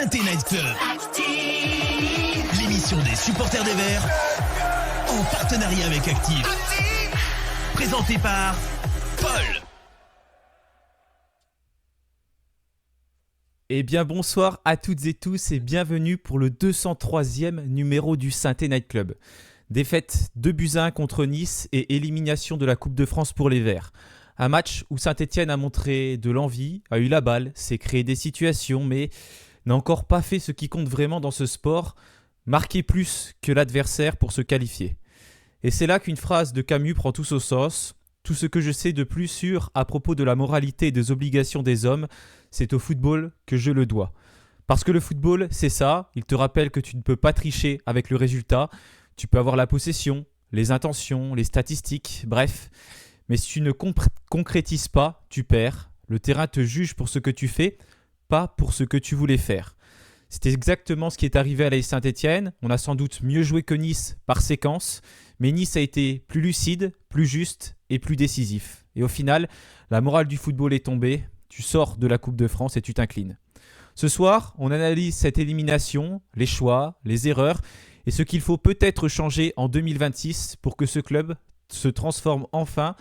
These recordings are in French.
Saint-Étienne Night Club, l'émission des supporters des Verts, en partenariat avec Active, présentée par Paul. Eh bien bonsoir à toutes et tous et bienvenue pour le 203e numéro du Saint-Étienne Night Club. Défaite 2-1 contre Nice et élimination de la Coupe de France pour les Verts. Un match où Saint-Étienne a montré de l'envie, a eu la balle, s'est créé des situations, mais n'a encore pas fait ce qui compte vraiment dans ce sport, marquer plus que l'adversaire pour se qualifier. Et c'est là qu'une phrase de Camus prend tout son sens. Tout ce que je sais de plus sûr à propos de la moralité et des obligations des hommes, c'est au football que je le dois. Parce que le football, c'est ça, il te rappelle que tu ne peux pas tricher avec le résultat, tu peux avoir la possession, les intentions, les statistiques, bref. Mais si tu ne concrétises pas, tu perds. Le terrain te juge pour ce que tu fais, pas pour ce que tu voulais faire. C'était exactement ce qui est arrivé à l'AS Saint-Étienne. On a sans doute mieux joué que Nice par séquence, mais Nice a été plus lucide, plus juste et plus décisif. Et au final, la morale du football est tombée. Tu sors de la Coupe de France et tu t'inclines. Ce soir, on analyse cette élimination, les choix, les erreurs et ce qu'il faut peut-être changer en 2026 pour que ce club se transforme enfin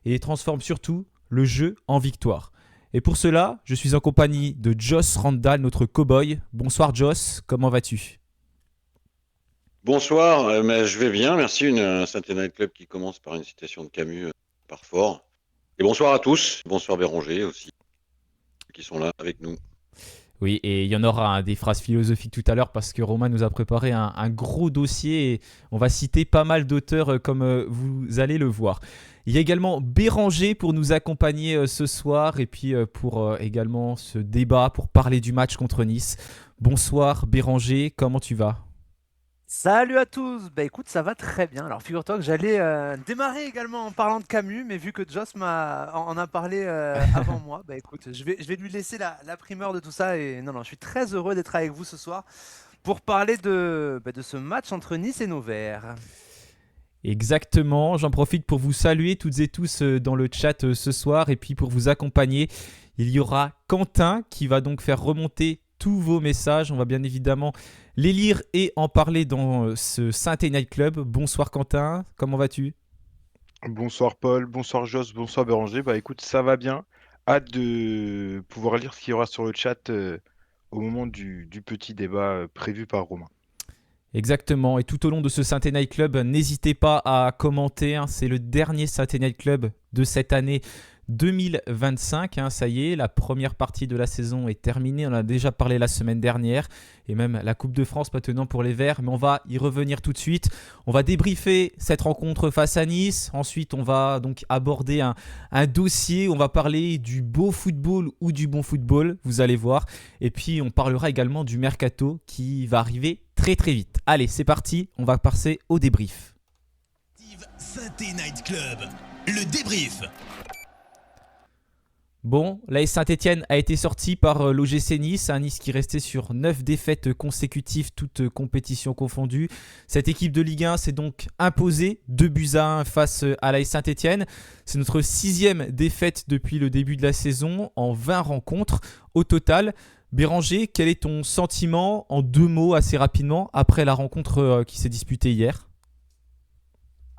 et transforme surtout le jeu en victoire. Et pour cela, je suis en compagnie de Joss Randall, notre cow-boy. Bonsoir Joss, comment vas-tu ? Bonsoir, mais je vais bien, merci. Une Saint-Étienne Night Club qui commence par une citation de Camus par fort. Et bonsoir à tous, bonsoir Béranger aussi, qui sont là avec nous. Oui, et il y en aura des phrases philosophiques tout à l'heure parce que Romain nous a préparé un gros dossier et on va citer pas mal d'auteurs comme vous allez le voir. Il y a également Béranger pour nous accompagner ce soir et puis pour également ce débat pour parler du match contre Nice. Bonsoir Béranger, comment tu vas ? Salut à tous, bah écoute ça va très bien. Alors figure-toi que j'allais démarrer également en parlant de Camus, mais vu que Joss en a parlé avant moi, bah écoute, je vais lui laisser la primeur de tout ça. Et non, je suis très heureux d'être avec vous ce soir pour parler de ce match entre Nice et nos Verts. Exactement, j'en profite pour vous saluer toutes et tous dans le chat ce soir et puis pour vous accompagner, il y aura Quentin qui va donc faire remonter tous vos messages. On va bien évidemment les lire et en parler dans ce Saint-Étienne Night Club. Bonsoir Quentin, comment vas-tu ? Bonsoir Paul, bonsoir Joss, bonsoir Béranger. Bah écoute, ça va bien. Hâte de pouvoir lire ce qu'il y aura sur le chat au moment du petit débat prévu par Romain. Exactement, et tout au long de ce Saint-Étienne Night Club, n'hésitez pas à commenter, c'est le dernier Saint-Étienne Night Club de cette année 2025, ça y est, la première partie de la saison est terminée, on en a déjà parlé la semaine dernière, et même la Coupe de France maintenant pour les Verts, mais on va y revenir tout de suite. On va débriefer cette rencontre face à Nice, ensuite on va donc aborder un dossier, on va parler du beau football ou du bon football, vous allez voir, et puis on parlera également du mercato qui va arriver très très vite. Allez, c'est parti, on va passer au débrief. Saint-Étienne Night Club, le débrief. Bon, l'AS Saint-Étienne a été sorti par l'OGC Nice, un Nice qui restait sur 9 défaites consécutives, toutes compétitions confondues. Cette équipe de Ligue 1 s'est donc imposée 2-1 face à l'AS Saint-Étienne. C'est notre 6e défaite depuis le début de la saison en 20 rencontres au total. Béranger, quel est ton sentiment en 2 mots assez rapidement après la rencontre qui s'est disputée hier ?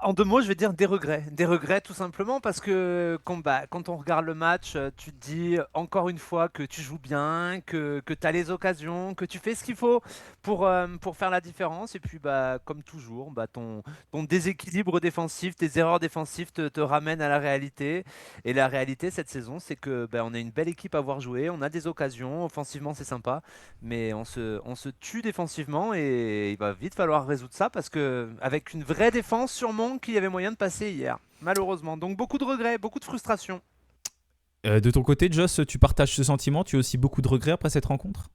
En 2 mots, je vais dire des regrets. Des regrets tout simplement parce que quand on regarde le match, tu te dis encore une fois que tu joues bien, que tu as les occasions, que tu fais ce qu'il faut pour faire la différence. Et puis comme toujours, ton déséquilibre défensif, tes erreurs défensives te ramènent à la réalité. Et la réalité cette saison, c'est que on a une belle équipe à voir jouer, on a des occasions, offensivement c'est sympa, mais on se tue défensivement et il va vite falloir résoudre ça parce que avec une vraie défense sûrement qu'il y avait moyen de passer hier, malheureusement. Donc beaucoup de regrets, beaucoup de frustration. De ton côté, Joss, tu partages ce sentiment ? Tu as aussi beaucoup de regrets après cette rencontre ?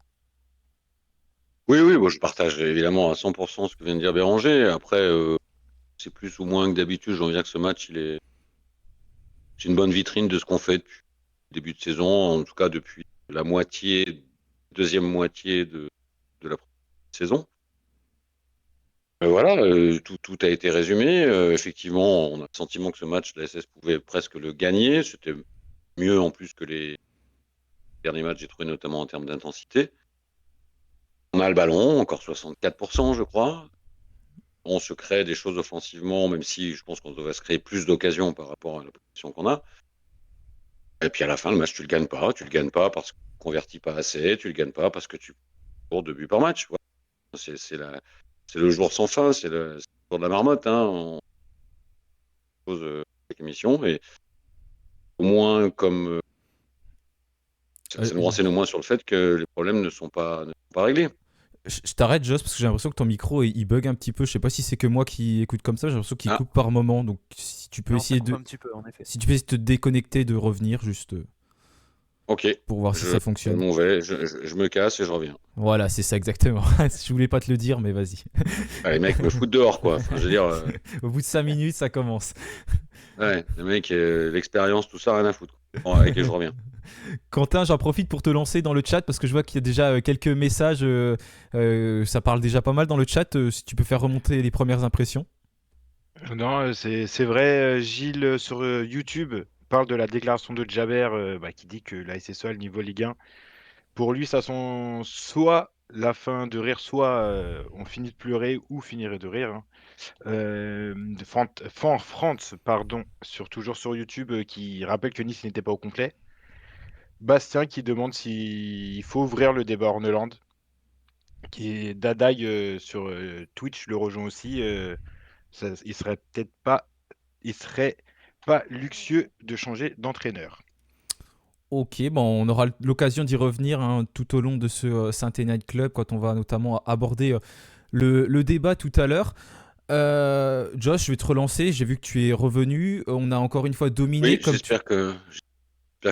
Oui, moi, je partage évidemment à 100% ce que vient de dire Béranger. Après, c'est plus ou moins que d'habitude, j'en viens que ce match, c'est une bonne vitrine de ce qu'on fait depuis le début de saison, en tout cas depuis la deuxième moitié de la saison. Voilà, tout a été résumé. Effectivement, on a le sentiment que ce match, la SS pouvait presque le gagner. C'était mieux en plus que les derniers matchs, j'ai trouvé, notamment en termes d'intensité. On a le ballon, encore 64%, je crois. On se crée des choses offensivement, même si je pense qu'on devrait se créer plus d'occasions par rapport à la position qu'on a. Et puis à la fin, le match, tu le gagnes pas. Tu le gagnes pas parce que tu ne convertis pas assez. Tu le gagnes pas parce que tu cours 2 buts par match. Voilà. C'est le jour sans fin. C'est le jour de la marmotte. On pose chaque émission. Et au moins, comme ça nous renseigne au moins sur le fait que les problèmes ne sont pas réglés. Je t'arrête, Joss, parce que j'ai l'impression que ton micro il bug un petit peu. Je sais pas si c'est que moi qui écoute comme ça, j'ai l'impression qu'il coupe par moment. Donc si tu peux Non, essayer ça coupe un petit peu, en effet. si tu peux essayer de te déconnecter, de revenir juste Ok. pour voir si ça fonctionne. Je me casse et je reviens. Voilà, c'est ça exactement. Je voulais pas te le dire, mais vas-y. Ah, les mecs me foutent dehors, quoi. Enfin, je veux dire, Au bout de 5 minutes, ça commence. ouais, les mecs, l'expérience, tout ça, rien à foutre. Bon, ok, je reviens. Quentin, j'en profite pour te lancer dans le chat parce que je vois qu'il y a déjà quelques messages. Ça parle déjà pas mal dans le chat. Si tu peux faire remonter les premières impressions. Non, c'est vrai, Gilles sur YouTube parle de la déclaration de Djaber qui dit que la SSE, niveau Ligue 1, pour lui, ça sent soit la fin de rire, soit on finit de pleurer ou finirait de rire. Franz, pardon, toujours sur YouTube, qui rappelle que Nice n'était pas au complet. Bastien qui demande s'il faut ouvrir le débat Orneland. Qui est Dadaï sur Twitch le rejoint aussi. Il serait pas luxueux de changer d'entraîneur. Ok, bon, on aura l'occasion d'y revenir tout au long de ce Saint-Étienne Night Club quand on va notamment aborder le débat tout à l'heure. Josh, je vais te relancer. J'ai vu que tu es revenu. On a encore une fois dominé. Oui, j'espère que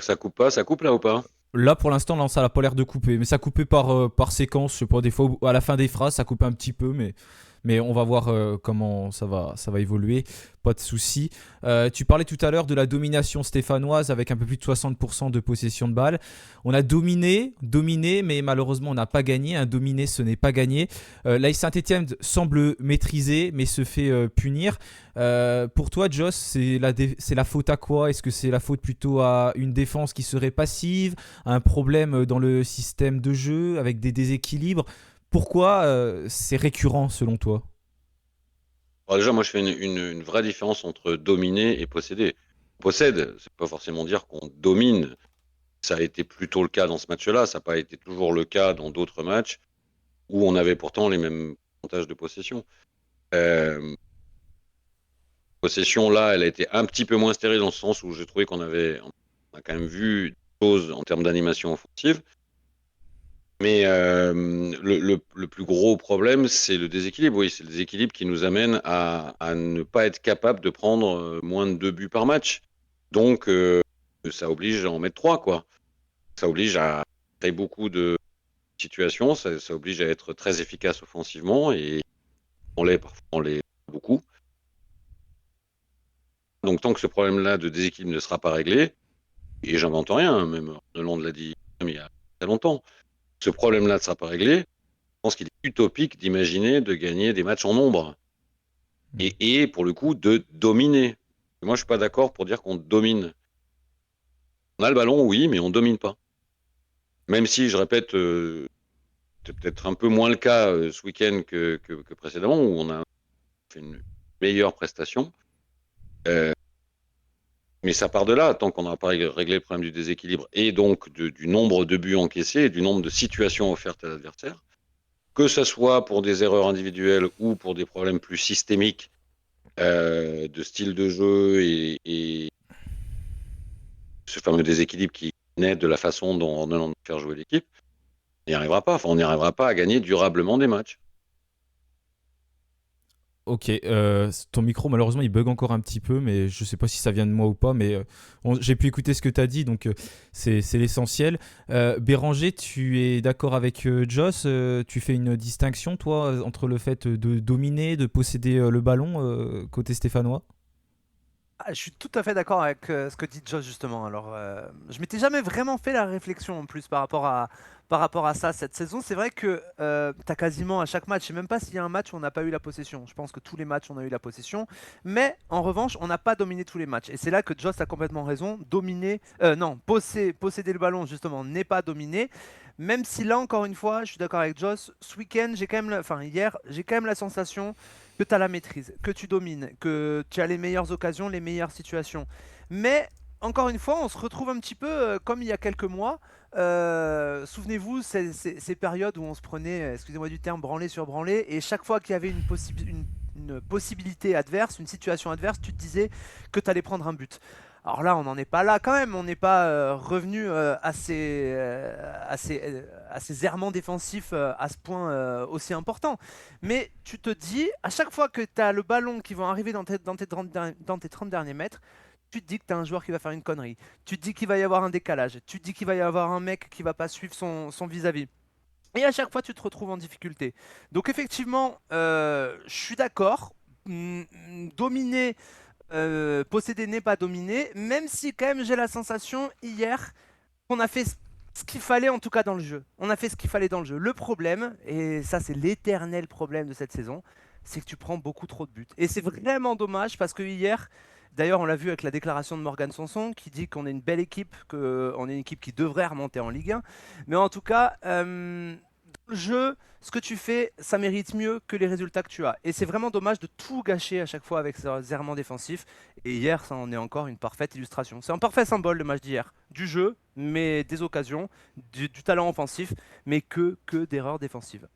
ça coupe pas. Ça coupe là ou pas? Là, pour l'instant, ça n'a pas l'air de couper. Mais ça coupait par séquence. Je sais pas, des fois, à la fin des phrases, ça coupe un petit peu. Mais on va voir comment ça va évoluer. Pas de souci. Tu parlais tout à l'heure de la domination stéphanoise avec un peu plus de 60% de possession de balle. On a dominé, mais malheureusement, on n'a pas gagné. Dominer, ce n'est pas gagné. L'AS Saint-Etienne semble maîtriser, mais se fait punir. Pour toi, Joss, c'est la faute à quoi? Est-ce que c'est la faute plutôt à une défense qui serait passive, un problème dans le système de jeu avec des déséquilibres? Pourquoi c'est récurrent selon toi? Alors déjà, moi, je fais une vraie différence entre dominer et posséder. On possède, c'est pas forcément dire qu'on domine. Ça a été plutôt le cas dans ce match-là. Ça n'a pas été toujours le cas dans d'autres matchs où on avait pourtant les mêmes pourcentages de possession. Possession, là, elle a été un petit peu moins stérile dans le sens où j'ai trouvé qu'on a quand même vu des choses en termes d'animation offensive. Mais le plus gros problème, c'est le déséquilibre. Oui, c'est le déséquilibre qui nous amène à ne pas être capable de prendre moins de 2 buts par match. Donc, ça oblige à en mettre 3, quoi. Ça oblige à créer beaucoup de situations, ça oblige à être très efficace offensivement, et parfois on l'est beaucoup. Donc, tant que ce problème-là de déséquilibre ne sera pas réglé, et j'invente rien, même Roland l'a dit il y a très longtemps, ce problème-là ne sera pas réglé, je pense qu'il est utopique d'imaginer de gagner des matchs en nombre. Et pour le coup, de dominer. Moi, je suis pas d'accord pour dire qu'on domine. On a le ballon, oui, mais on domine pas. Même si, je répète, c'est peut-être un peu moins le cas ce week-end que précédemment, où on a fait une meilleure prestation. Mais ça part de là, tant qu'on n'a pas réglé le problème du déséquilibre et donc du nombre de buts encaissés et du nombre de situations offertes à l'adversaire, que ce soit pour des erreurs individuelles ou pour des problèmes plus systémiques de style de jeu et ce fameux déséquilibre qui naît de la façon dont on va faire jouer l'équipe, on n'y arrivera pas. Enfin, on n'y arrivera pas à gagner durablement des matchs. Ok, ton micro malheureusement il bug encore un petit peu, mais je sais pas si ça vient de moi ou pas, mais j'ai pu écouter ce que tu as dit, donc c'est l'essentiel. Béranger, tu es d'accord avec Joss? Tu fais une distinction toi entre le fait de dominer, de posséder le ballon côté stéphanois? Je suis tout à fait d'accord avec ce que dit Josh justement. Alors, je m'étais jamais vraiment fait la réflexion en plus par rapport par rapport à ça cette saison. C'est vrai que tu as quasiment à chaque match, je sais même pas s'il y a un match où on n'a pas eu la possession. Je pense que tous les matchs on a eu la possession. Mais en revanche, on n'a pas dominé tous les matchs. Et c'est là que Joss a complètement raison. Posséder le ballon justement n'est pas dominer. Même si là, encore une fois, je suis d'accord avec Joss, ce week-end, hier, j'ai quand même la sensation que tu as la maîtrise, que tu domines, que tu as les meilleures occasions, les meilleures situations. Mais encore une fois, on se retrouve un petit peu comme il y a quelques mois. Souvenez-vous, ces périodes où on se prenait, excusez-moi du terme, branlé sur branlé, et chaque fois qu'il y avait une possibilité adverse, une situation adverse, tu te disais que tu allais prendre un but. Alors là, on n'en est pas là quand même, on n'est pas revenu à ces errements défensifs à ce point aussi important. Mais tu te dis, à chaque fois que tu as le ballon qui va arriver dans tes 30 derniers mètres, tu te dis que tu as un joueur qui va faire une connerie. Tu te dis qu'il va y avoir un décalage. Tu te dis qu'il va y avoir un mec qui va pas suivre son vis-à-vis. Et à chaque fois, tu te retrouves en difficulté. Donc effectivement, je suis d'accord. Dominer, posséder n'est pas dominer. Même si quand même j'ai la sensation hier qu'on a fait ce qu'il fallait en tout cas dans le jeu. On a fait ce qu'il fallait dans le jeu. Le problème, et ça c'est l'éternel problème de cette saison, c'est que tu prends beaucoup trop de buts. Et c'est vraiment dommage parce que hier, d'ailleurs on l'a vu avec la déclaration de Morgan Sanson qui dit qu'on est une belle équipe, qu'on est une équipe qui devrait remonter en Ligue 1. Mais en tout cas, dans le jeu, ce que tu fais, ça mérite mieux que les résultats que tu as. Et c'est vraiment dommage de tout gâcher à chaque fois avec ces errements défensifs. Et hier, ça en est encore une parfaite illustration. C'est un parfait symbole le match d'hier. Du jeu, mais des occasions, du talent offensif, mais que d'erreurs défensives.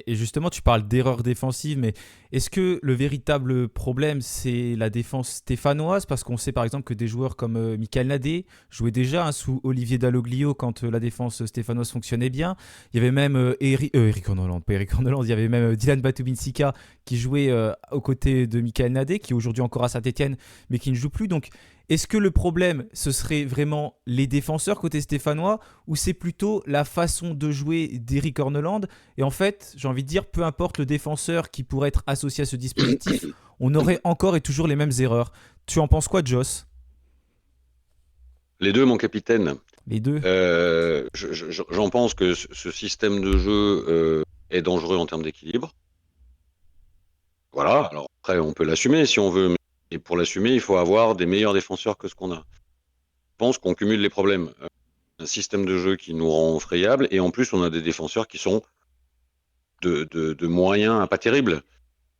Et justement, tu parles d'erreurs défensives, mais est-ce que le véritable problème, c'est la défense stéphanoise? Parce qu'on sait par exemple que des joueurs comme Michael Nadé jouaient déjà sous Olivier Dalloglio quand la défense stéphanoise fonctionnait bien. Il y avait même Eric Ornoland, pas Eric Ornoland, il y avait même Dylan Batubinsika qui jouait aux côtés de Michael Nadé, qui est aujourd'hui encore à Saint-Etienne, mais qui ne joue plus. Donc, est-ce que le problème, ce serait vraiment les défenseurs côté stéphanois ou c'est plutôt la façon de jouer d'Eric Orneland? Et en fait, j'ai envie de dire, peu importe le défenseur qui pourrait être associé à ce dispositif, on aurait encore et toujours les mêmes erreurs. Tu en penses quoi, Joss? Les deux, mon capitaine. Les deux? J'en pense que ce système de jeu est dangereux en termes d'équilibre. Voilà, alors après, on peut l'assumer si on veut. Et pour l'assumer, il faut avoir des meilleurs défenseurs que ce qu'on a. Je pense qu'on cumule les problèmes. Un système de jeu qui nous rend frayables, et en plus, on a des défenseurs qui sont de moyens à pas terribles.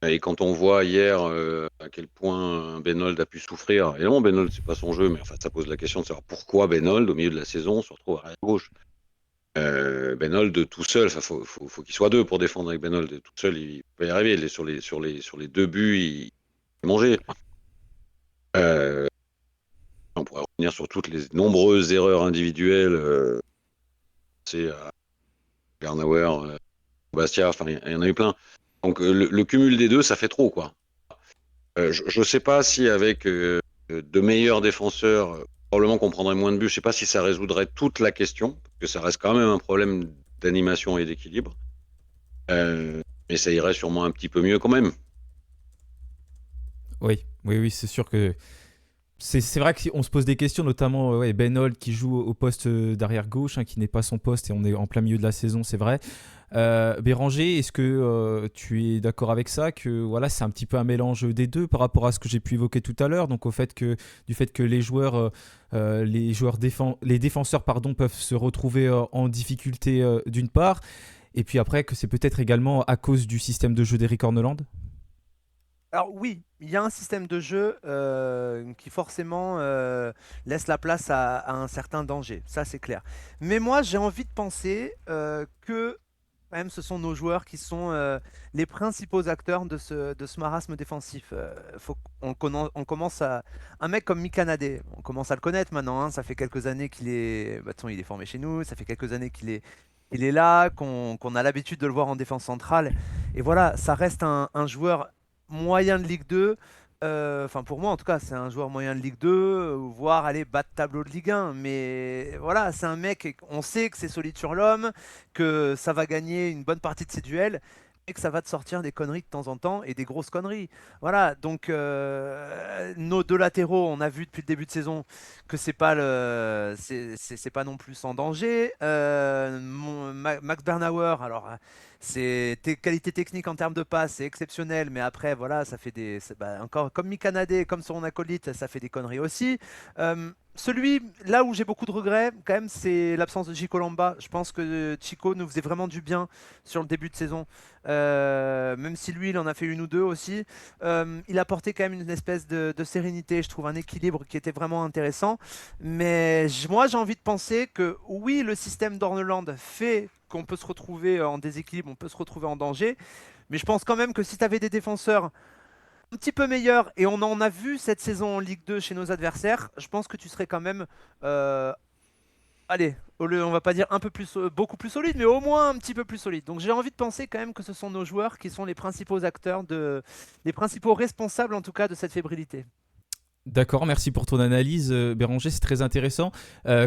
Et quand on voit hier à quel point Benold a pu souffrir, évidemment, Benold, c'est pas son jeu, mais enfin, ça pose la question de savoir pourquoi Benold, au milieu de la saison, se retrouve à gauche. Benold tout seul, faut qu'il soit deux pour défendre avec Benold. Tout seul, il peut y arriver. Sur les deux buts, il est mangé. On pourrait revenir sur toutes les nombreuses erreurs individuelles. C'est Bernauer, Bastia, enfin, il y en a eu plein. Donc le cumul des deux, ça fait trop, quoi. Je ne sais pas si avec de meilleurs défenseurs, probablement qu'on prendrait moins de buts. Je ne sais pas si ça résoudrait toute la question, parce que ça reste quand même un problème d'animation et d'équilibre. Mais ça irait sûrement un petit peu mieux quand même. Oui, c'est sûr que c'est vrai qu'on se pose des questions, notamment Benold qui joue au poste d'arrière gauche, qui n'est pas son poste et on est en plein milieu de la saison, c'est vrai. Béranger, est-ce que tu es d'accord avec ça, que voilà, c'est un petit peu un mélange des deux par rapport à ce que j'ai pu évoquer tout à l'heure, donc du fait que les défenseurs peuvent se retrouver en difficulté d'une part, et puis après que c'est peut-être également à cause du système de jeu d'Eric Orneland? Alors oui, il y a un système de jeu qui forcément laisse la place à un certain danger, ça c'est clair. Mais moi j'ai envie de penser que quand même ce sont nos joueurs qui sont les principaux acteurs de ce marasme défensif. On commence à... Un mec comme Mika Nadé, on commence à le connaître maintenant, ça fait quelques années qu'il est... de toute façon, il est formé chez nous, ça fait quelques années qu'il est là, qu'on a l'habitude de le voir en défense centrale. Et voilà, ça reste un joueur moyen de Ligue 2. Enfin, pour moi, en tout cas, c'est un joueur moyen de Ligue 2, voire aller battre tableau de Ligue 1. Mais voilà, c'est un mec, on sait que c'est solide sur l'homme, que ça va gagner une bonne partie de ses duels. et que ça va te sortir des conneries de temps en temps et des grosses conneries. Voilà, donc nos deux latéraux, on a vu depuis le début de saison que c'est pas non plus sans danger. Max Bernauer, alors qualité technique en termes de passe, c'est exceptionnel, mais après voilà, ça fait encore comme Mikanade, comme son acolyte, ça fait des conneries aussi. Celui là où j'ai beaucoup de regrets, quand même, c'est l'absence de Chico Lamba. Je pense que Chico nous faisait vraiment du bien sur le début de saison. Même si lui, il en a fait une ou deux aussi. Il apportait quand même une espèce de sérénité, je trouve un équilibre qui était vraiment intéressant. Mais moi, j'ai envie de penser que oui, le système d'Orneland fait qu'on peut se retrouver en déséquilibre, on peut se retrouver en danger. Mais je pense quand même que si tu avais des défenseurs un petit peu meilleurs, et on en a vu cette saison en Ligue 2 chez nos adversaires, je pense que tu serais quand même, allez, on va pas dire un peu plus, beaucoup plus solide, mais au moins un petit peu plus solide. Donc j'ai envie de penser quand même que ce sont nos joueurs qui sont les principaux acteurs, les principaux responsables en tout cas de cette fébrilité. D'accord, merci pour ton analyse, Béranger, c'est très intéressant.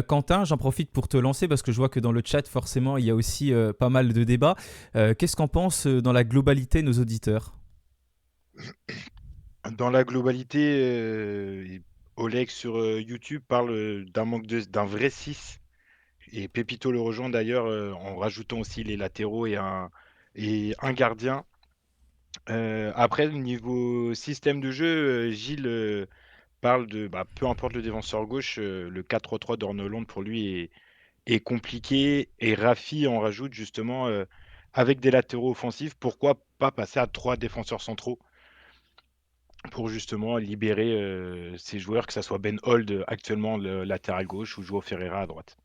Quentin, j'en profite pour te lancer parce que je vois que dans le chat, forcément, il y a aussi pas mal de débats. Qu'est-ce qu'en pensent dans la globalité nos auditeurs? Dans la globalité, Oleg sur YouTube parle d'un vrai 6. Et Pépito le rejoint d'ailleurs en rajoutant aussi les latéraux et un gardien. Après, niveau système de jeu, Gilles parle de peu importe le défenseur gauche, le 4-3 d'Orneland pour lui est compliqué. Et Rafi en rajoute justement avec des latéraux offensifs. Pourquoi pas passer à 3 défenseurs centraux pour justement libérer ces joueurs, que ce soit Ben Hold actuellement le latéral gauche ou Joao Ferreira à droite.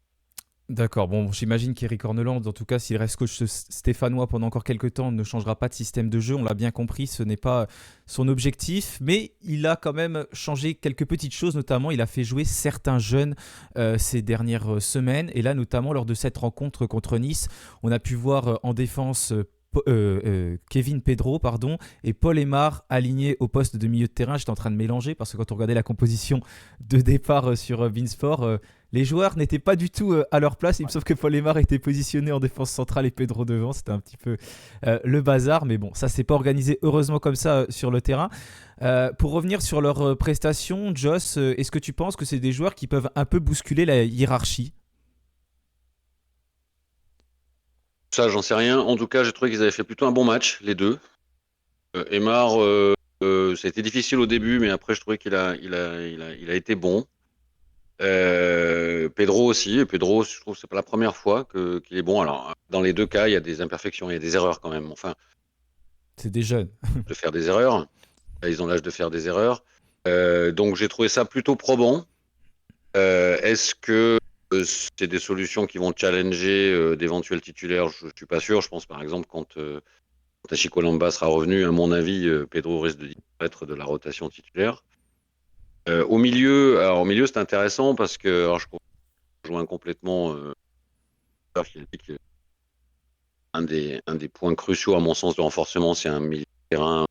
D'accord, bon, j'imagine qu'Eric Orneland, en tout cas, s'il reste coach stéphanois pendant encore quelques temps, ne changera pas de système de jeu. On l'a bien compris, ce n'est pas son objectif, mais il a quand même changé quelques petites choses, notamment il a fait jouer certains jeunes ces dernières semaines, et là, notamment lors de cette rencontre contre Nice, on a pu voir en défense Kevin Pedro et Paul Aymar alignés au poste de milieu de terrain. J'étais en train de mélanger parce que quand on regardait la composition de départ sur Beansport, les joueurs n'étaient pas du tout à leur place. Il me semble que Paul Aymar était positionné en défense centrale et Pedro devant. C'était un petit peu le bazar, mais bon, ça s'est pas organisé heureusement comme ça sur le terrain. Pour revenir sur leurs prestations, Joss, est-ce que tu penses que c'est des joueurs qui peuvent un peu bousculer la hiérarchie? Ça, j'en sais rien. En tout cas, j'ai trouvé qu'ils avaient fait plutôt un bon match, les deux. Aymar, ça a été difficile au début, mais après, je trouvais qu'il a été bon. Pedro aussi. Et Pedro, je trouve que c'est pas la première fois qu'il est bon. Alors, dans les deux cas, il y a des imperfections, il y a des erreurs quand même. Enfin, C'est des jeunes. de faire des erreurs. Ils ont l'âge de faire des erreurs. Donc, j'ai trouvé ça plutôt probant. Est-ce que c'est des solutions qui vont challenger d'éventuels titulaires? Je suis pas sûr. Je pense par exemple quand Chico Lamba sera revenu, à mon avis, Pedro risque de disparaître de la rotation titulaire. Au milieu, c'est intéressant parce que alors, je rejoins complètement qui a dit que un des points cruciaux à mon sens de renforcement, c'est un milieu de terrain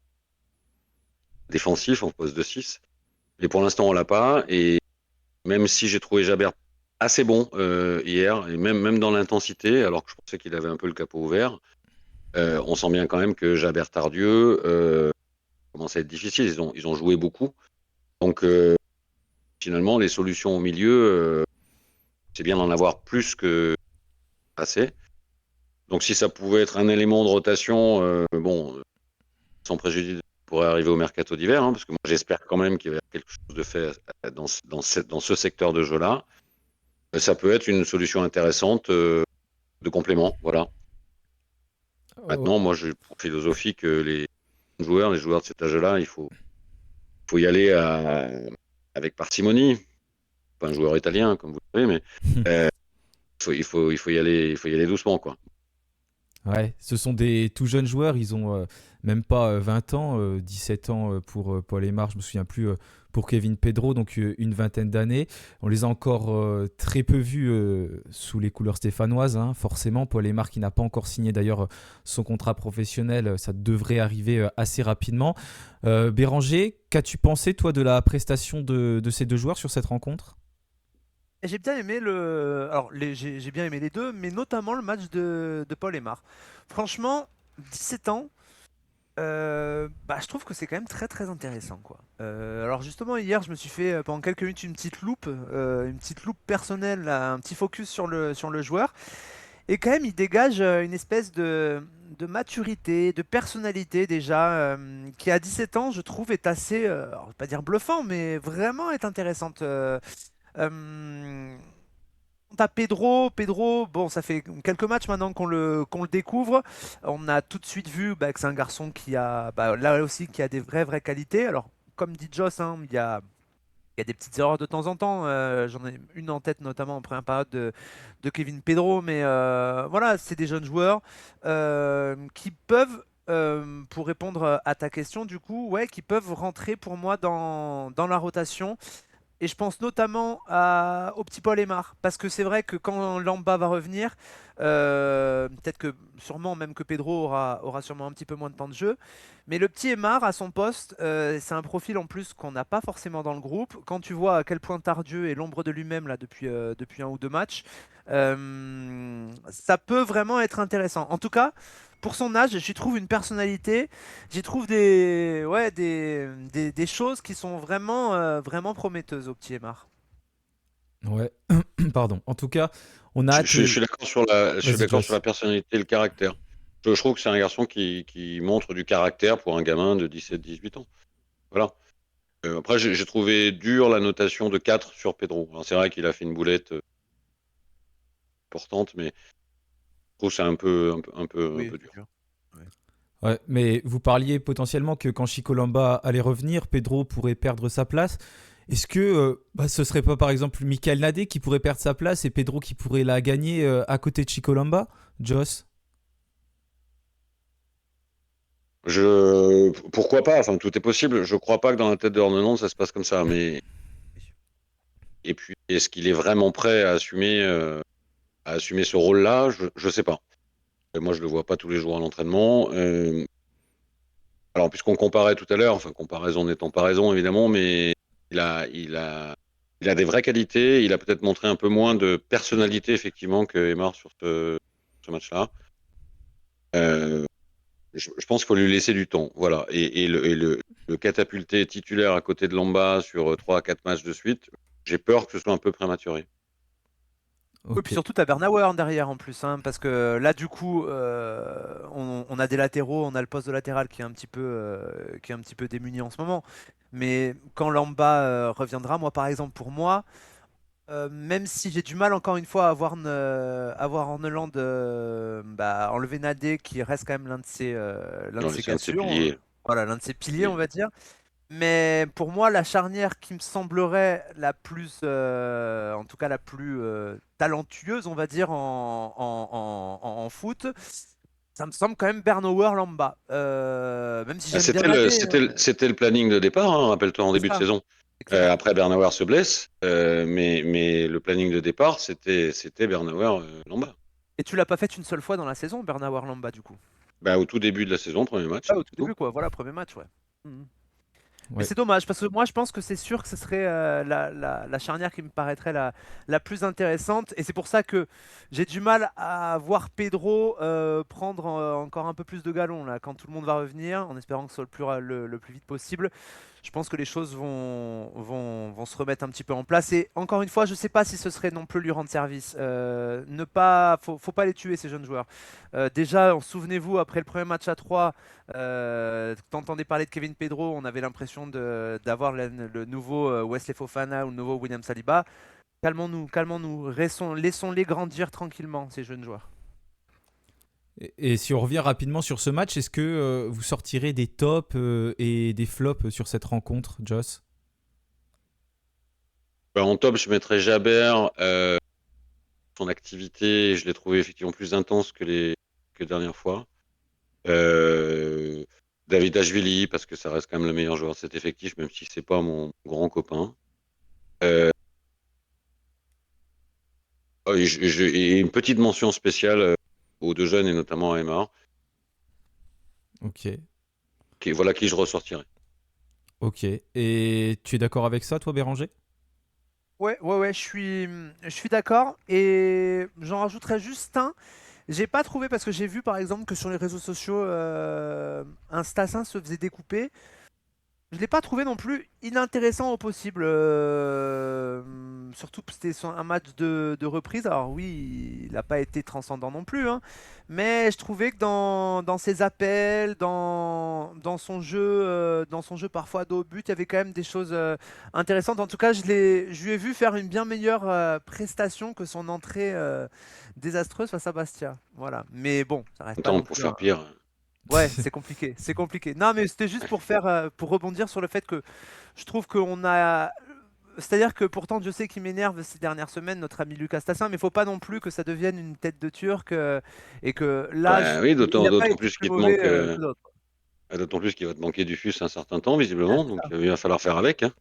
défensif en poste de 6. Mais pour l'instant, on l'a pas. Et même si j'ai trouvé Jabert assez bon hier, et même dans l'intensité, alors que je pensais qu'il avait un peu le capot ouvert, on sent bien quand même que Jabert Tardieu commence à être difficile. Ils ont joué beaucoup. Donc, finalement, les solutions au milieu, c'est bien d'en avoir plus que assez. Donc, si ça pouvait être un élément de rotation, sans préjudice, pourrait arriver au mercato d'hiver, parce que moi, j'espère quand même qu'il y a quelque chose de fait dans ce secteur de jeu-là. Ça peut être une solution intéressante de complément, voilà. Maintenant, moi, j'ai pour philosophie que les joueurs de cet âge-là, il faut y aller avec parcimonie. Pas un joueur italien, comme vous le savez, mais il faut y aller doucement, quoi. Ouais, ce sont des tout jeunes joueurs, ils ont même pas 20 ans, 17 ans pour Paul Aymar, je me souviens plus pour Kevin Pedro, donc une vingtaine d'années. On les a encore très peu vus sous les couleurs stéphanoises, forcément. Paul Aymar qui n'a pas encore signé d'ailleurs son contrat professionnel, ça devrait arriver assez rapidement. Béranger, qu'as-tu pensé toi de la prestation de ces deux joueurs sur cette rencontre ? J'ai bien aimé j'ai bien aimé les deux, mais notamment le match de Paul Aymar. Franchement, 17 ans, Je trouve que c'est quand même très très intéressant quoi. Alors justement hier je me suis fait pendant quelques minutes une petite loupe personnelle, là, un petit focus sur le joueur et quand même il dégage une espèce de maturité, de personnalité déjà qui à 17 ans je trouve est assez, alors, je vais pas dire bluffant mais vraiment est intéressante. Euh, T'as Pedro, bon, ça fait quelques matchs maintenant qu'on le découvre. On a tout de suite vu que c'est un garçon qui a, là aussi, qui a des vraies qualités. Alors, comme dit Joss, hein, il y a des petites erreurs de temps en temps. J'en ai une en tête, notamment en première période de Kevin Pedro. Mais voilà, c'est des jeunes joueurs qui peuvent, pour répondre à ta question, du coup, ouais, qui peuvent rentrer pour moi dans la rotation. Et je pense notamment au petit Paul Aymar, parce que c'est vrai que quand Lamba va revenir, peut-être que sûrement même que Pedro aura sûrement un petit peu moins de temps de jeu, mais le petit Aymar à son poste, c'est un profil en plus qu'on n'a pas forcément dans le groupe. Quand tu vois à quel point Tardieu est l'ombre de lui-même là depuis un ou deux matchs, ça peut vraiment être intéressant. En tout cas, pour son âge, j'y trouve une personnalité, j'y trouve des choses qui sont vraiment prometteuses au petit Aymar. Ouais, pardon. En tout cas, on a Je, hâte. je- je suis d'accord je suis Vas-y, d'accord sur la Joss. personnalité et le caractère. Je trouve que c'est un garçon qui montre du caractère pour un gamin de 17-18 ans. Voilà. Après, j'ai trouvé dur la notation de 4 sur Pedro. Alors, c'est vrai qu'il a fait une boulette importante, mais je trouve que c'est un Oui, peu c'est dur. dur. Ouais. Ouais, mais vous parliez potentiellement que quand Chico Lamba allait revenir, Pedro pourrait perdre sa place. Est-ce que ce serait pas par exemple Michael Nadé qui pourrait perdre sa place et Pedro qui pourrait la gagner à côté de Chico Lamba, Joss? Pourquoi pas? Enfin, tout est possible. Je crois pas que dans la tête de Ornelande, ça se passe comme ça. Mais et puis, est-ce qu'il est vraiment prêt à assumer ce rôle-là? Je sais pas. Moi, je le vois pas tous les jours à l'entraînement. Alors, puisqu'on comparait tout à l'heure, enfin, comparaison n'étant pas raison, évidemment, mais il a, il a, il a des vraies qualités. Il a peut-être montré un peu moins de personnalité, effectivement, que Aymar sur ce match-là. Euh, je pense qu'il faut lui laisser du temps. Voilà. Le catapulter titulaire à côté de Lamba sur 3 à 4 matchs de suite, j'ai peur que ce soit un peu prématuré. Oui, puis Ok. surtout, t'as Bernauer derrière en plus, hein, parce que là, du coup, on a des latéraux, on a le poste de latéral qui est un petit peu démuni en ce moment. Mais quand Lamba reviendra, moi, par exemple, pour moi, même si j'ai du mal encore une fois à voir Orneland enlever Nadé, qui reste quand même l'un de Ouais, ses c'est un de ses cassures, piliers. voilà, l'un de ses piliers, on va dire. Mais pour moi, la charnière qui me semblerait la plus, en tout cas la plus talentueuse, on va dire, en foot, ça me semble quand même Bernauer Lamba. Même si Ah, j'aime bien Nadé, c'était le planning de départ, hein, rappelle-toi, en c'est début de ça, saison. c'est clair. Après, Bernauer se blesse, mais le planning de départ, c'était Bernauer Lamba. Et tu l'as pas fait une seule fois dans la saison, Bernauer Lamba, du coup. Bah, au tout début de la saison, premier match, Ah, au tout c'est tout. début, quoi. Voilà, premier match, ouais. Mhm. Mais Ouais. c'est dommage parce que moi je pense que c'est sûr que ce serait la charnière qui me paraîtrait la plus intéressante et c'est pour ça que j'ai du mal à voir Pedro prendre encore un peu plus de galons là quand tout le monde va revenir en espérant que ce soit le plus vite possible. Je pense que les choses vont se remettre un petit peu en place et encore une fois je sais pas si ce serait non plus lui rendre service. Faut pas les tuer ces jeunes joueurs. Déjà souvenez-vous après le premier match à 3 t'entendais parler de Kevin Pedro, on avait l'impression d'avoir le nouveau Wesley Fofana ou le nouveau William Saliba. Calmons-nous, laissons-les grandir tranquillement, ces jeunes joueurs. Et si on revient rapidement sur ce match, est-ce que vous sortirez des tops et des flops sur cette rencontre, Joss? Bah, en top, je mettrais Jabert. Son activité, je l'ai trouvé effectivement plus intense que dernière fois. Euh, David Ashvili, parce que ça reste quand même le meilleur joueur de cet effectif, même si c'est pas mon grand copain. Euh, et une petite mention spéciale aux deux jeunes et notamment à Emma, Ok. voilà qui je ressortirais. Ok. Et tu es d'accord avec ça, toi, Béranger? Ouais, je suis d'accord. Et j'en rajouterais juste un. J'ai pas trouvé parce que j'ai vu par exemple que sur les réseaux sociaux, un Stassin se faisait découper. Je l'ai pas trouvé non plus inintéressant au possible. Surtout que c'était un match de reprise. Alors oui, il n'a pas été transcendant non plus, hein, mais je trouvais que dans ses appels, dans son jeu parfois dos au but, il y avait quand même des choses intéressantes. En tout cas, je lui ai vu faire une bien meilleure prestation que son entrée désastreuse face à Bastia. Voilà. Mais bon, ça reste pas Attends, non pour plus. faire pire. Ouais, c'est compliqué, c'est compliqué. Non, mais c'était juste pour rebondir sur le fait que je trouve qu'on a. C'est-à-dire que pourtant, Dieu sait qu'il m'énerve ces dernières semaines, notre ami Lucas Tassin, mais il faut pas non plus que ça devienne une tête de Turc et que là, Bah oui, il n'a pas d'autant été plus plus qu'il te mauvais manque, que d'autres. d'autant plus qu'il va te manquer du FUS un certain temps, Ah, visiblement, c'est donc ça. il va falloir faire avec, hein.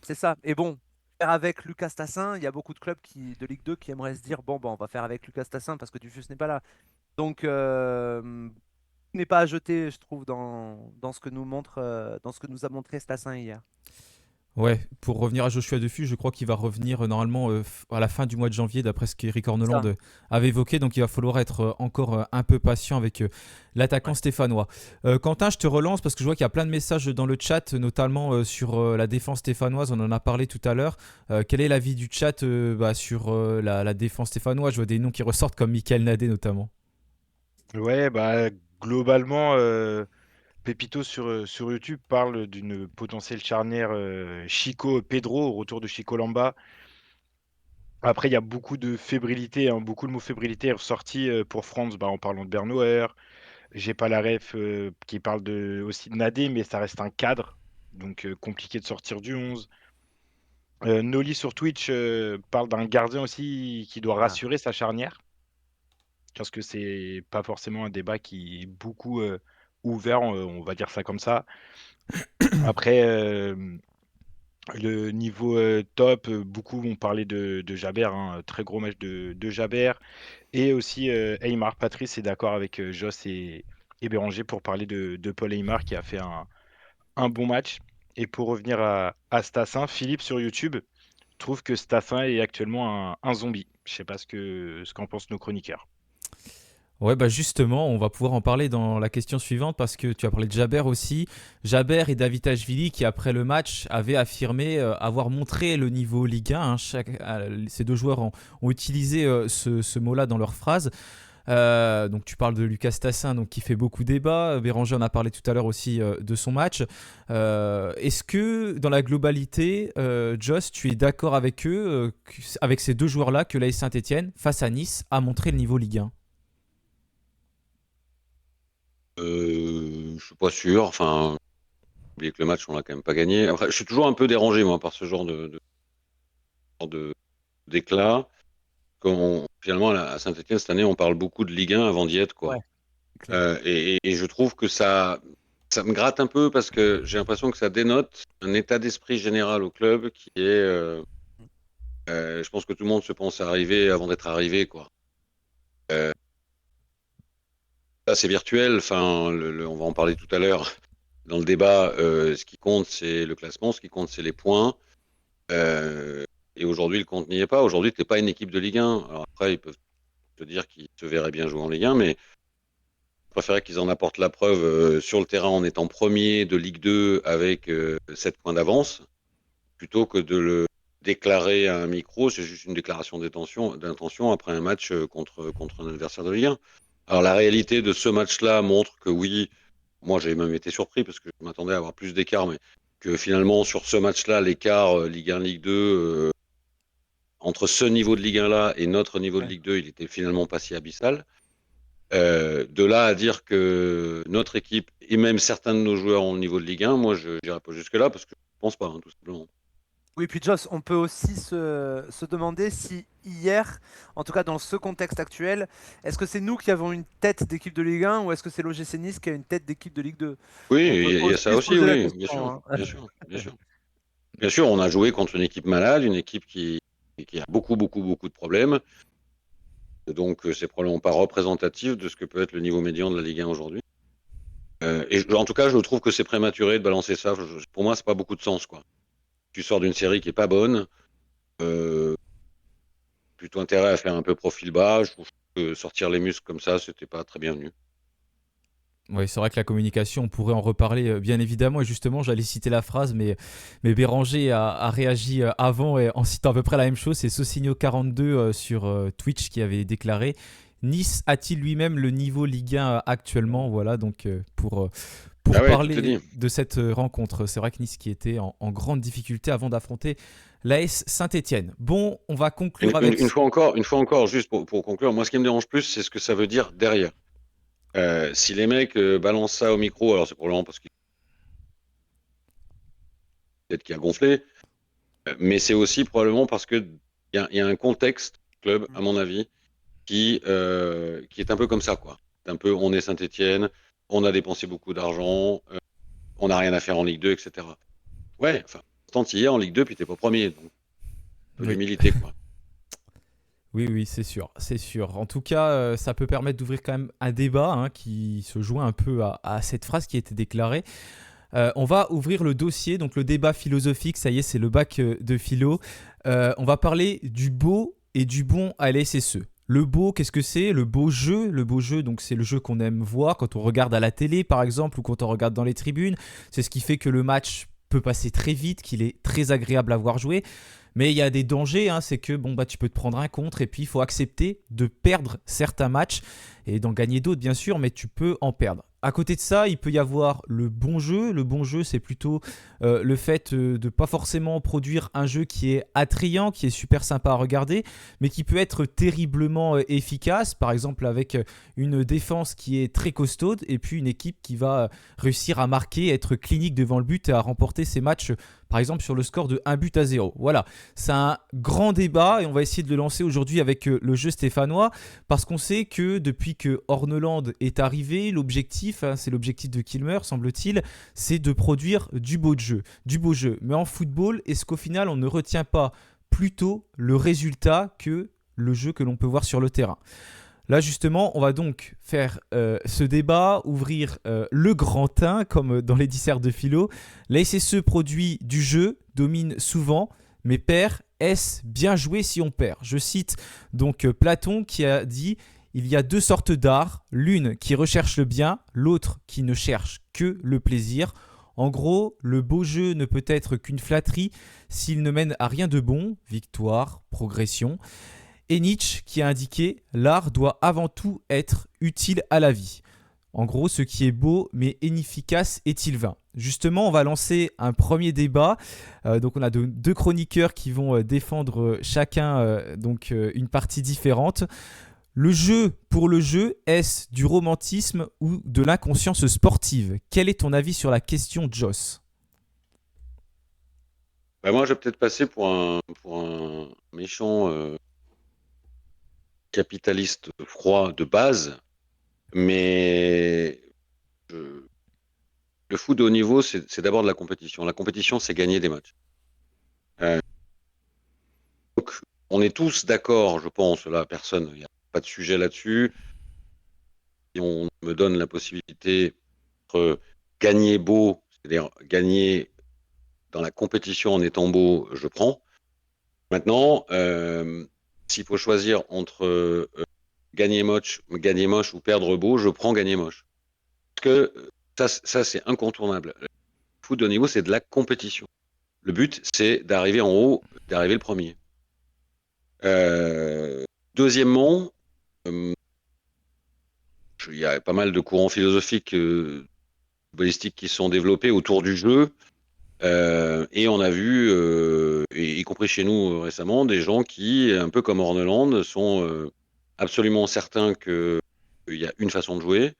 C'est ça. Et bon, faire avec Lucas Tassin, il y a beaucoup de clubs de Ligue 2 qui aimeraient se dire bon, on va faire avec Lucas Tassin parce que Dufus n'est pas là. Donc, n'est pas à jeter, je trouve, dans ce que nous montre, dans ce que nous a montré Stassin hier. Ouais, pour revenir à Joshua Dufu, je crois qu'il va revenir normalement à la fin du mois de janvier, d'après ce qu'Eric Orneland Ça. avait évoqué. Donc il va falloir être encore un peu patient avec l'attaquant Ouais. stéphanois. Quentin, je te relance parce que je vois qu'il y a plein de messages dans le chat, notamment sur la défense stéphanoise. On en a parlé tout à l'heure. Quel est l'avis du chat sur la défense stéphanoise? Je vois des noms qui ressortent comme Michael Nadé notamment. Ouais, bah globalement, Pépito sur YouTube parle d'une potentielle charnière Chico-Pedro au retour de Chico Lamba. Après, il y a beaucoup de fébrilité, hein, beaucoup de mots fébrilité est ressorti pour France en parlant de Bernauer. J'ai pas la ref qui parle aussi de Nadé, mais ça reste un cadre, donc compliqué de sortir du 11. Noli sur Twitch parle d'un gardien aussi qui doit Ah. rassurer sa charnière, parce que c'est pas forcément un débat qui est beaucoup ouvert, on va dire ça comme ça. Après, le niveau top, beaucoup vont parler de Jaber, hein, très gros match de Jaber. Et aussi Aymar. Patrice est d'accord avec Joss et Béranger pour parler de Paul Aymar qui a fait un bon match. Et pour revenir à Stassin, Philippe sur YouTube trouve que Stassin est actuellement un zombie. Je sais pas ce qu'en pensent nos chroniqueurs. Ouais, bah justement, on va pouvoir en parler dans la question suivante parce que tu as parlé de Jaber aussi. Jaber et Davitashvili qui, après le match, avaient affirmé avoir montré le niveau Ligue 1. Hein. Ces deux joueurs ont utilisé ce mot-là dans leur phrase. Donc tu parles de Lucas Tassin donc, qui fait beaucoup débat. Béranger en a parlé tout à l'heure aussi de son match. Est-ce que dans la globalité, Joss, tu es d'accord avec eux, avec ces deux joueurs-là, que l'AS Saint-Etienne, face à Nice, a montré le niveau Ligue 1? Je suis pas sûr. Enfin, oubliez que le match, on l'a quand même pas gagné. Après, je suis toujours un peu dérangé, moi, par ce genre d'éclat. Finalement, à Saint-Etienne, cette année, on parle beaucoup de Ligue 1 avant d'y être, quoi. Ouais, c'est clair. Et je trouve que ça me gratte un peu parce que j'ai l'impression que ça dénote un état d'esprit général au club qui est. Je pense que tout le monde se pense arriver avant d'être arrivé, quoi. Ça, c'est virtuel. Enfin, on va en parler tout à l'heure dans le débat. Ce qui compte, c'est le classement. Ce qui compte, c'est les points. Et aujourd'hui, le compte n'y est pas. Aujourd'hui, tu n'es pas une équipe de Ligue 1. Alors après, ils peuvent te dire qu'ils te verraient bien jouer en Ligue 1, mais je préférerais qu'ils en apportent la preuve sur le terrain en étant premier de Ligue 2 avec 7 points d'avance, plutôt que de le déclarer à un micro. C'est juste une déclaration d'intention après un match contre un adversaire de Ligue 1. Alors la réalité de ce match-là montre que oui, moi j'ai même été surpris parce que je m'attendais à avoir plus d'écart, mais que finalement sur ce match-là, l'écart Ligue 1, Ligue 2, entre ce niveau de Ligue 1 là et notre niveau de Ouais. Ligue 2, il était finalement pas si abyssal. De là à dire que notre équipe et même certains de nos joueurs ont le niveau de Ligue 1, moi je n'irai pas jusque-là parce que je ne pense pas, hein, tout simplement. Oui, puis Joss, on peut aussi se demander si hier, en tout cas dans ce contexte actuel, est-ce que c'est nous qui avons une tête d'équipe de Ligue 1 ou est-ce que c'est l'OGC Nice qui a une tête d'équipe de Ligue 2? Oui, On peut il y a aussi ça se aussi, poser la oui, bien question, sûr, hein. bien sûr, bien sûr. Bien sûr, on a joué contre une équipe malade, une équipe qui a beaucoup, beaucoup, beaucoup de problèmes. Donc, c'est probablement pas représentatif de ce que peut être le niveau médian de la Ligue 1 aujourd'hui. En tout cas, je trouve que c'est prématuré de balancer ça. Pour moi, c'est pas beaucoup de sens, quoi. Tu sors d'une série qui est pas bonne, plutôt intérêt à faire un peu profil bas. sortir les muscles comme ça, c'était pas très bienvenu. Oui, c'est vrai que la communication, on pourrait en reparler bien évidemment. Et justement, j'allais citer la phrase, mais Béranger a réagi avant et en citant à peu près la même chose. C'est Sosigno42 sur Twitch qui avait déclaré: Nice a-t-il lui-même le niveau Ligue 1 actuellement? Voilà, donc pour Ah ouais, tout est parler dit. de cette rencontre, c'est vrai que Nice qui était en grande difficulté avant d'affronter l'AS Saint-Étienne. Bon, on va conclure avec. Une fois encore, juste pour conclure, moi ce qui me dérange plus, c'est ce que ça veut dire derrière. Si les mecs balancent ça au micro, alors c'est probablement parce qu'il peut-être qu'il a gonflé, mais c'est aussi probablement parce que il y a un contexte club, à mon avis, qui est un peu comme ça, quoi. Un peu, on est Saint-Étienne, on a dépensé beaucoup d'argent, on n'a rien à faire en Ligue 2, etc. Ouais, enfin, tant y est en Ligue 2, puis t'es pas premier, donc un peu Oui. d'humilité, quoi. Oui, oui, c'est sûr, c'est sûr. En tout cas, ça peut permettre d'ouvrir quand même un débat qui se joint un peu à cette phrase qui a été déclarée. On va ouvrir le dossier, donc le débat philosophique, ça y est, c'est le bac de philo. On va parler du beau et du bon à la SSE. Le beau, qu'est-ce que c'est? Le beau jeu. Le beau jeu, donc c'est le jeu qu'on aime voir quand on regarde à la télé, par exemple, ou quand on regarde dans les tribunes. C'est ce qui fait que le match peut passer très vite, qu'il est très agréable à voir jouer. Mais il y a des dangers, c'est que tu peux te prendre un contre et puis il faut accepter de perdre certains matchs et d'en gagner d'autres bien sûr, mais tu peux en perdre. À côté de ça, il peut y avoir le bon jeu. Le bon jeu, c'est plutôt le fait de ne pas forcément produire un jeu qui est attrayant, qui est super sympa à regarder, mais qui peut être terriblement efficace, par exemple avec une défense qui est très costaude et puis une équipe qui va réussir à marquer, être clinique devant le but et à remporter ses matchs par exemple sur le score de 1-0. Voilà, c'est un grand débat et on va essayer de le lancer aujourd'hui avec le jeu stéphanois parce qu'on sait que depuis que Horneland est arrivé, l'objectif, c'est l'objectif de Kilmer semble-t-il, c'est de produire du beau jeu. Mais en football, est-ce qu'au final on ne retient pas plutôt le résultat que le jeu que l'on peut voir sur le terrain? Là justement, on va donc faire ce débat, ouvrir le grand 1 comme dans les disserts de philo. La SSE produit du jeu, domine souvent, mais perd. Est-ce bien joué si on perd? Je cite donc Platon qui a dit: il y a deux sortes d'art, l'une qui recherche le bien, l'autre qui ne cherche que le plaisir. En gros, le beau jeu ne peut être qu'une flatterie s'il ne mène à rien de bon, victoire, progression. Et Nietzsche qui a indiqué: l'art doit avant tout être utile à la vie. En gros, ce qui est beau mais inefficace est-il vain? Justement, on va lancer un premier débat. Donc, on a deux chroniqueurs qui vont défendre chacun une partie différente. Le jeu pour le jeu, est-ce du romantisme ou de l'inconscience sportive? Quel est ton avis sur la question, Joss? Bah, moi, je vais peut-être passer pour un méchant capitaliste froid de base, mais le foot de haut niveau, c'est d'abord de la compétition. La compétition, c'est gagner des matchs. Donc, on est tous d'accord, je pense, là, personne, il n'y a pas de sujet là-dessus. Si on me donne la possibilité de gagner beau, c'est-à-dire gagner dans la compétition en étant beau, je prends. Maintenant, s'il faut choisir entre gagner moche ou perdre beau, je prends gagner moche. Parce que ça c'est incontournable. Le foot de haut niveau, c'est de la compétition. Le but, c'est d'arriver en haut, d'arriver le premier. Deuxièmement, il y a pas mal de courants philosophiques footballistiques qui se sont développés autour du jeu. Et on a vu, y compris chez nous récemment, des gens qui, un peu comme Horneland, sont absolument certains qu'il y a une façon de jouer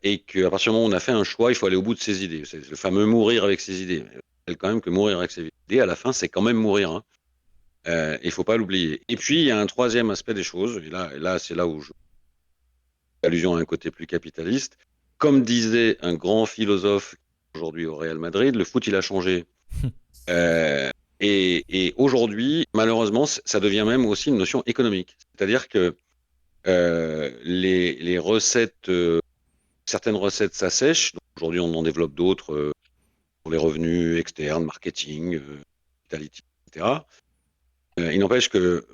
et qu'à partir du moment où on a fait un choix, il faut aller au bout de ses idées. C'est le fameux mourir avec ses idées. Je rappelle quand même que mourir avec ses idées, à la fin, c'est quand même mourir. Hein. Il ne faut pas l'oublier. Et puis, il y a un troisième aspect des choses, et là c'est là où je fais allusion à un côté plus capitaliste. Comme disait un grand philosophe aujourd'hui au Real Madrid, le foot, il a changé. Et aujourd'hui, malheureusement, ça devient même aussi une notion économique. C'est-à-dire que les recettes, certaines recettes s'assèchent. Aujourd'hui, on en développe d'autres pour les revenus externes, marketing, vitality, etc. Il n'empêche que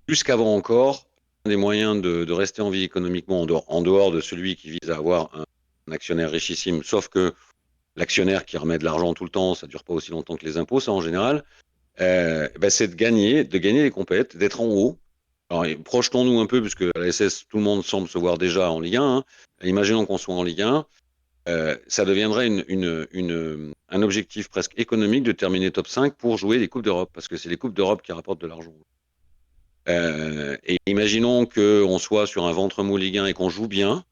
plus qu'avant encore, des moyens de rester en vie économiquement en dehors de celui qui vise à avoir un actionnaire richissime, sauf que l'actionnaire qui remet de l'argent tout le temps, ça dure pas aussi longtemps que les impôts, ça en général, c'est de gagner les compètes, d'être en haut. Alors, projetons-nous un peu, puisque à la SS, tout le monde semble se voir déjà en Ligue 1. Hein. Imaginons qu'on soit en Ligue 1. Ça deviendrait un objectif presque économique de terminer top 5 pour jouer les Coupes d'Europe, parce que c'est les Coupes d'Europe qui rapportent de l'argent. Et imaginons qu'on soit sur un ventre mou Ligue 1 et qu'on joue bien,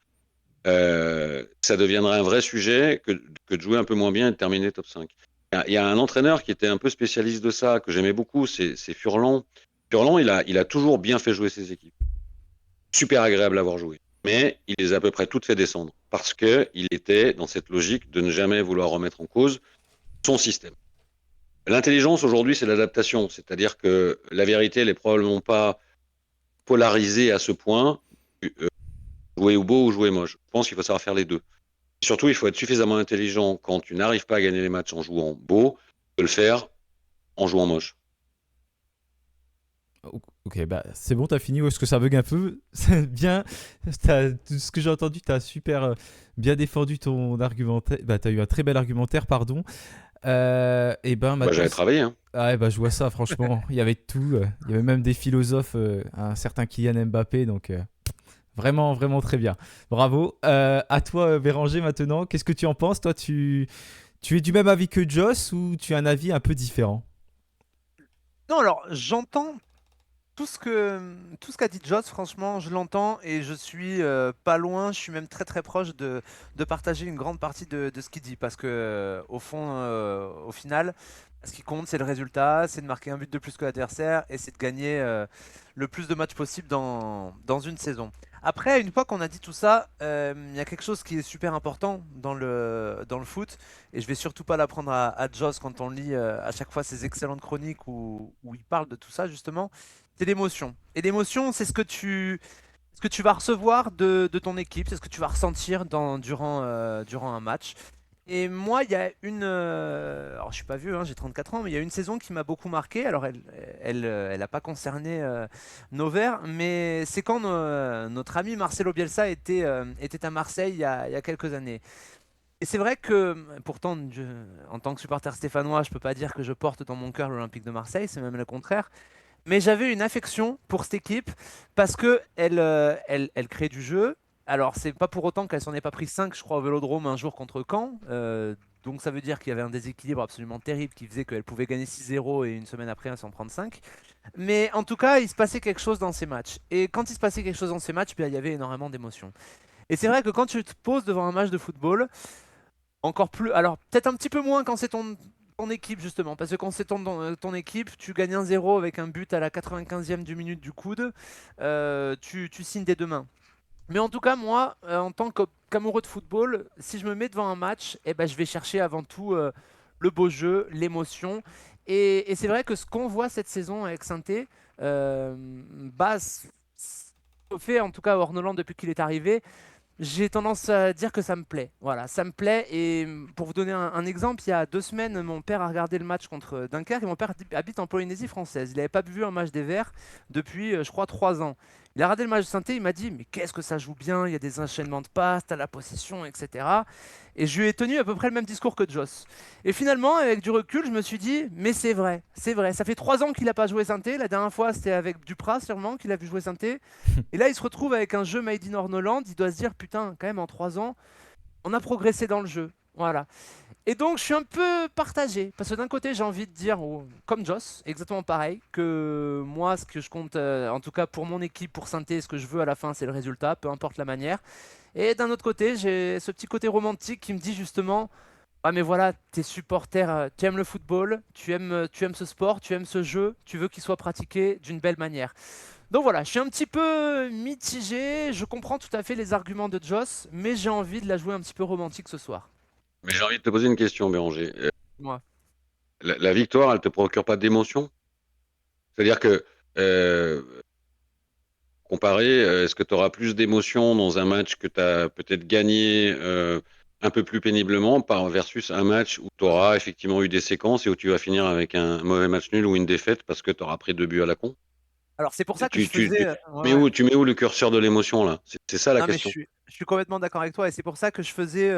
ça deviendrait un vrai sujet que de jouer un peu moins bien et de terminer top 5. Il y a un entraîneur qui était un peu spécialiste de ça, que j'aimais beaucoup, c'est Furlan. Furlan, il a toujours bien fait jouer ses équipes. Super agréable à voir jouer. Mais il les a à peu près toutes fait descendre, parce qu'il était dans cette logique de ne jamais vouloir remettre en cause son système. L'intelligence aujourd'hui, c'est l'adaptation, c'est-à-dire que la vérité, elle n'est probablement pas polarisée à ce point, jouer beau ou jouer moche. Je pense qu'il faut savoir faire les deux. Surtout, il faut être suffisamment intelligent quand tu n'arrives pas à gagner les matchs en jouant beau, de le faire en jouant moche. Ok, bah c'est bon, t'as fini. Ou est-ce que ça bug un peu? C'est bien. Tout ce que j'ai entendu, t'as super bien défendu ton argumentaire. Bah, t'as eu un très bel argumentaire, pardon. Et ben maintenant. J'avais travaillé. Hein. Ah, ouais, bah je vois ça, franchement. Il y avait tout. Il y avait même des philosophes, un certain Kylian Mbappé. Donc, vraiment, vraiment très bien. Bravo. À toi, Béranger, maintenant. Qu'est-ce que tu en penses? Toi, tu es du même avis que Joss ou tu as un avis un peu différent? Non, alors j'entends tout ce qu'a dit Joss, franchement, je l'entends et je suis pas loin, je suis même très très proche de partager une grande partie de ce qu'il dit parce que au fond, au final, ce qui compte, c'est le résultat, c'est de marquer un but de plus que l'adversaire et c'est de gagner le plus de matchs possible dans une saison. Après, une fois qu'on a dit tout ça, il y a quelque chose qui est super important dans le foot et je vais surtout pas l'apprendre à Joss quand on lit à chaque fois ses excellentes chroniques où il parle de tout ça justement. C'est l'émotion. Et l'émotion, c'est ce que tu vas recevoir de ton équipe, c'est ce que tu vas ressentir durant un match. Et moi, il y a alors je suis pas vieux, hein, j'ai 34 ans, mais il y a une saison qui m'a beaucoup marqué. Alors elle a pas concerné nos Verts, mais c'est quand notre ami Marcelo Bielsa était à Marseille il y a quelques années. Et c'est vrai que, pourtant, en tant que supporter stéphanois, je peux pas dire que je porte dans mon cœur l'Olympique de Marseille, c'est même le contraire. Mais j'avais une affection pour cette équipe parce que elle crée du jeu. Alors, c'est pas pour autant qu'elle s'en est pas pris 5, je crois, au Vélodrome un jour contre Caen. Donc, ça veut dire qu'il y avait un déséquilibre absolument terrible qui faisait qu'elle pouvait gagner 6-0 et une semaine après, elle s'en prendre 5. Mais en tout cas, il se passait quelque chose dans ces matchs. Et quand il se passait quelque chose dans ces matchs, bien, il y avait énormément d'émotions. Et c'est vrai que quand tu te poses devant un match de football, encore plus. Alors, peut-être un petit peu moins quand c'est ton équipe, justement. Parce que quand c'est ton équipe, tu gagnes 1-0 avec un but à la 95e du minute du coude. Tu signes des deux mains. Mais en tout cas, moi, en tant qu'amoureux de football, si je me mets devant un match, eh ben, je vais chercher avant tout le beau jeu, l'émotion. Et c'est vrai que ce qu'on voit cette saison avec Saint-Étienne, fait en tout cas Ornoland depuis qu'il est arrivé, j'ai tendance à dire que ça me plaît. Voilà, ça me plaît. Et pour vous donner un exemple, il y a 2 semaines, mon père a regardé le match contre Dunkerque et mon père habite en Polynésie française. Il n'avait pas vu un match des Verts depuis, je crois, 3 ans. Il a regardé le match de Saint-Étienne, il m'a dit, mais qu'est-ce que ça joue bien, il y a des enchaînements de passes, t'as la possession, etc. Et je lui ai tenu à peu près le même discours que Joss. Et finalement, avec du recul, je me suis dit, mais c'est vrai, c'est vrai. Ça fait 3 ans qu'il n'a pas joué Saint-Étienne. La dernière fois, c'était avec Duprat, sûrement, qu'il a vu jouer Saint-Étienne. Et là, il se retrouve avec un jeu made in Ornoland. Il doit se dire, putain, quand même, en 3 ans, on a progressé dans le jeu. Voilà. Et donc, je suis un peu partagé. Parce que d'un côté, j'ai envie de dire, comme Joss, exactement pareil, que moi, ce que je compte, en tout cas pour mon équipe, pour Saint-Étienne, ce que je veux à la fin, c'est le résultat, peu importe la manière. Et d'un autre côté, j'ai ce petit côté romantique qui me dit justement, ah mais voilà, t'es supporter, tu aimes le football, tu aimes ce sport, tu aimes ce jeu, tu veux qu'il soit pratiqué d'une belle manière. Donc voilà, je suis un petit peu mitigé, je comprends tout à fait les arguments de Joss, mais j'ai envie de la jouer un petit peu romantique ce soir. Mais j'ai envie de te poser une question, Béranger. Moi. La victoire, elle te procure pas d'émotion? C'est-à-dire que, comparé, est-ce que tu auras plus d'émotion dans un match que tu as peut-être gagné un peu plus péniblement versus un match où tu auras effectivement eu des séquences et où tu vas finir avec un mauvais match nul ou une défaite parce que tu auras pris 2 buts à la con? Alors c'est pour ça que Tu, je tu, faisais. tu, tu mets où le curseur de l'émotion là? C'est ça la Non, mais question. je suis complètement d'accord avec toi et c'est pour ça que je faisais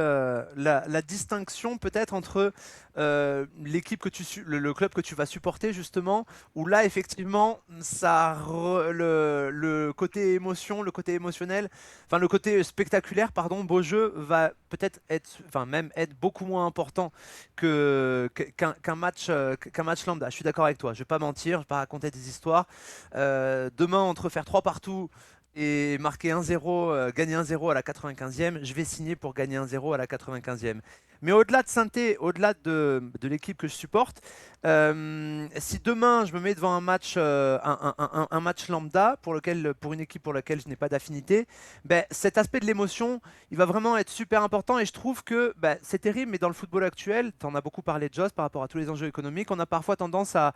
la distinction peut-être entre l'équipe le club que tu vas supporter justement, où là effectivement le côté émotion, le côté émotionnel, enfin le côté spectaculaire, pardon, beau jeu va peut-être être, enfin même être beaucoup moins important qu'un match lambda. Je suis d'accord avec toi, je vais pas mentir, je vais pas raconter des histoires. Demain entre faire 3 partout et marquer 1-0, gagner 1-0 à la 95e, je vais signer pour gagner 1-0 à la 95e. Mais au-delà de Saint-Étienne, au-delà de l'équipe que je supporte, si demain je me mets devant un match, un match lambda pour une équipe pour laquelle je n'ai pas d'affinité, ben, cet aspect de l'émotion, il va vraiment être super important et je trouve que ben, c'est terrible, mais dans le football actuel, tu en as beaucoup parlé, Joss, par rapport à tous les enjeux économiques, on a parfois tendance à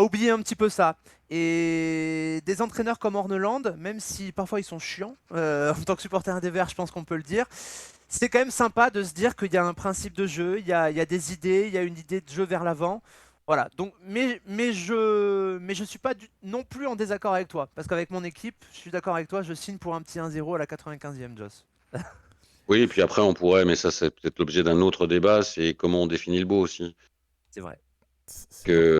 oublier un petit peu ça. Et des entraîneurs comme Horneland, même si parfois ils sont chiants, en tant que supporter des Verts, je pense qu'on peut le dire, c'est quand même sympa de se dire qu'il y a un principe de jeu, il y a des idées, il y a une idée de jeu vers l'avant. Voilà, donc, mais je suis pas non plus en désaccord avec toi, parce qu'avec mon équipe, je suis d'accord avec toi, je signe pour un petit 1-0 à la 95e, Joss. Oui, et puis après on pourrait, mais ça c'est peut-être l'objet d'un autre débat, c'est comment on définit le beau aussi. C'est vrai. C'est pas Que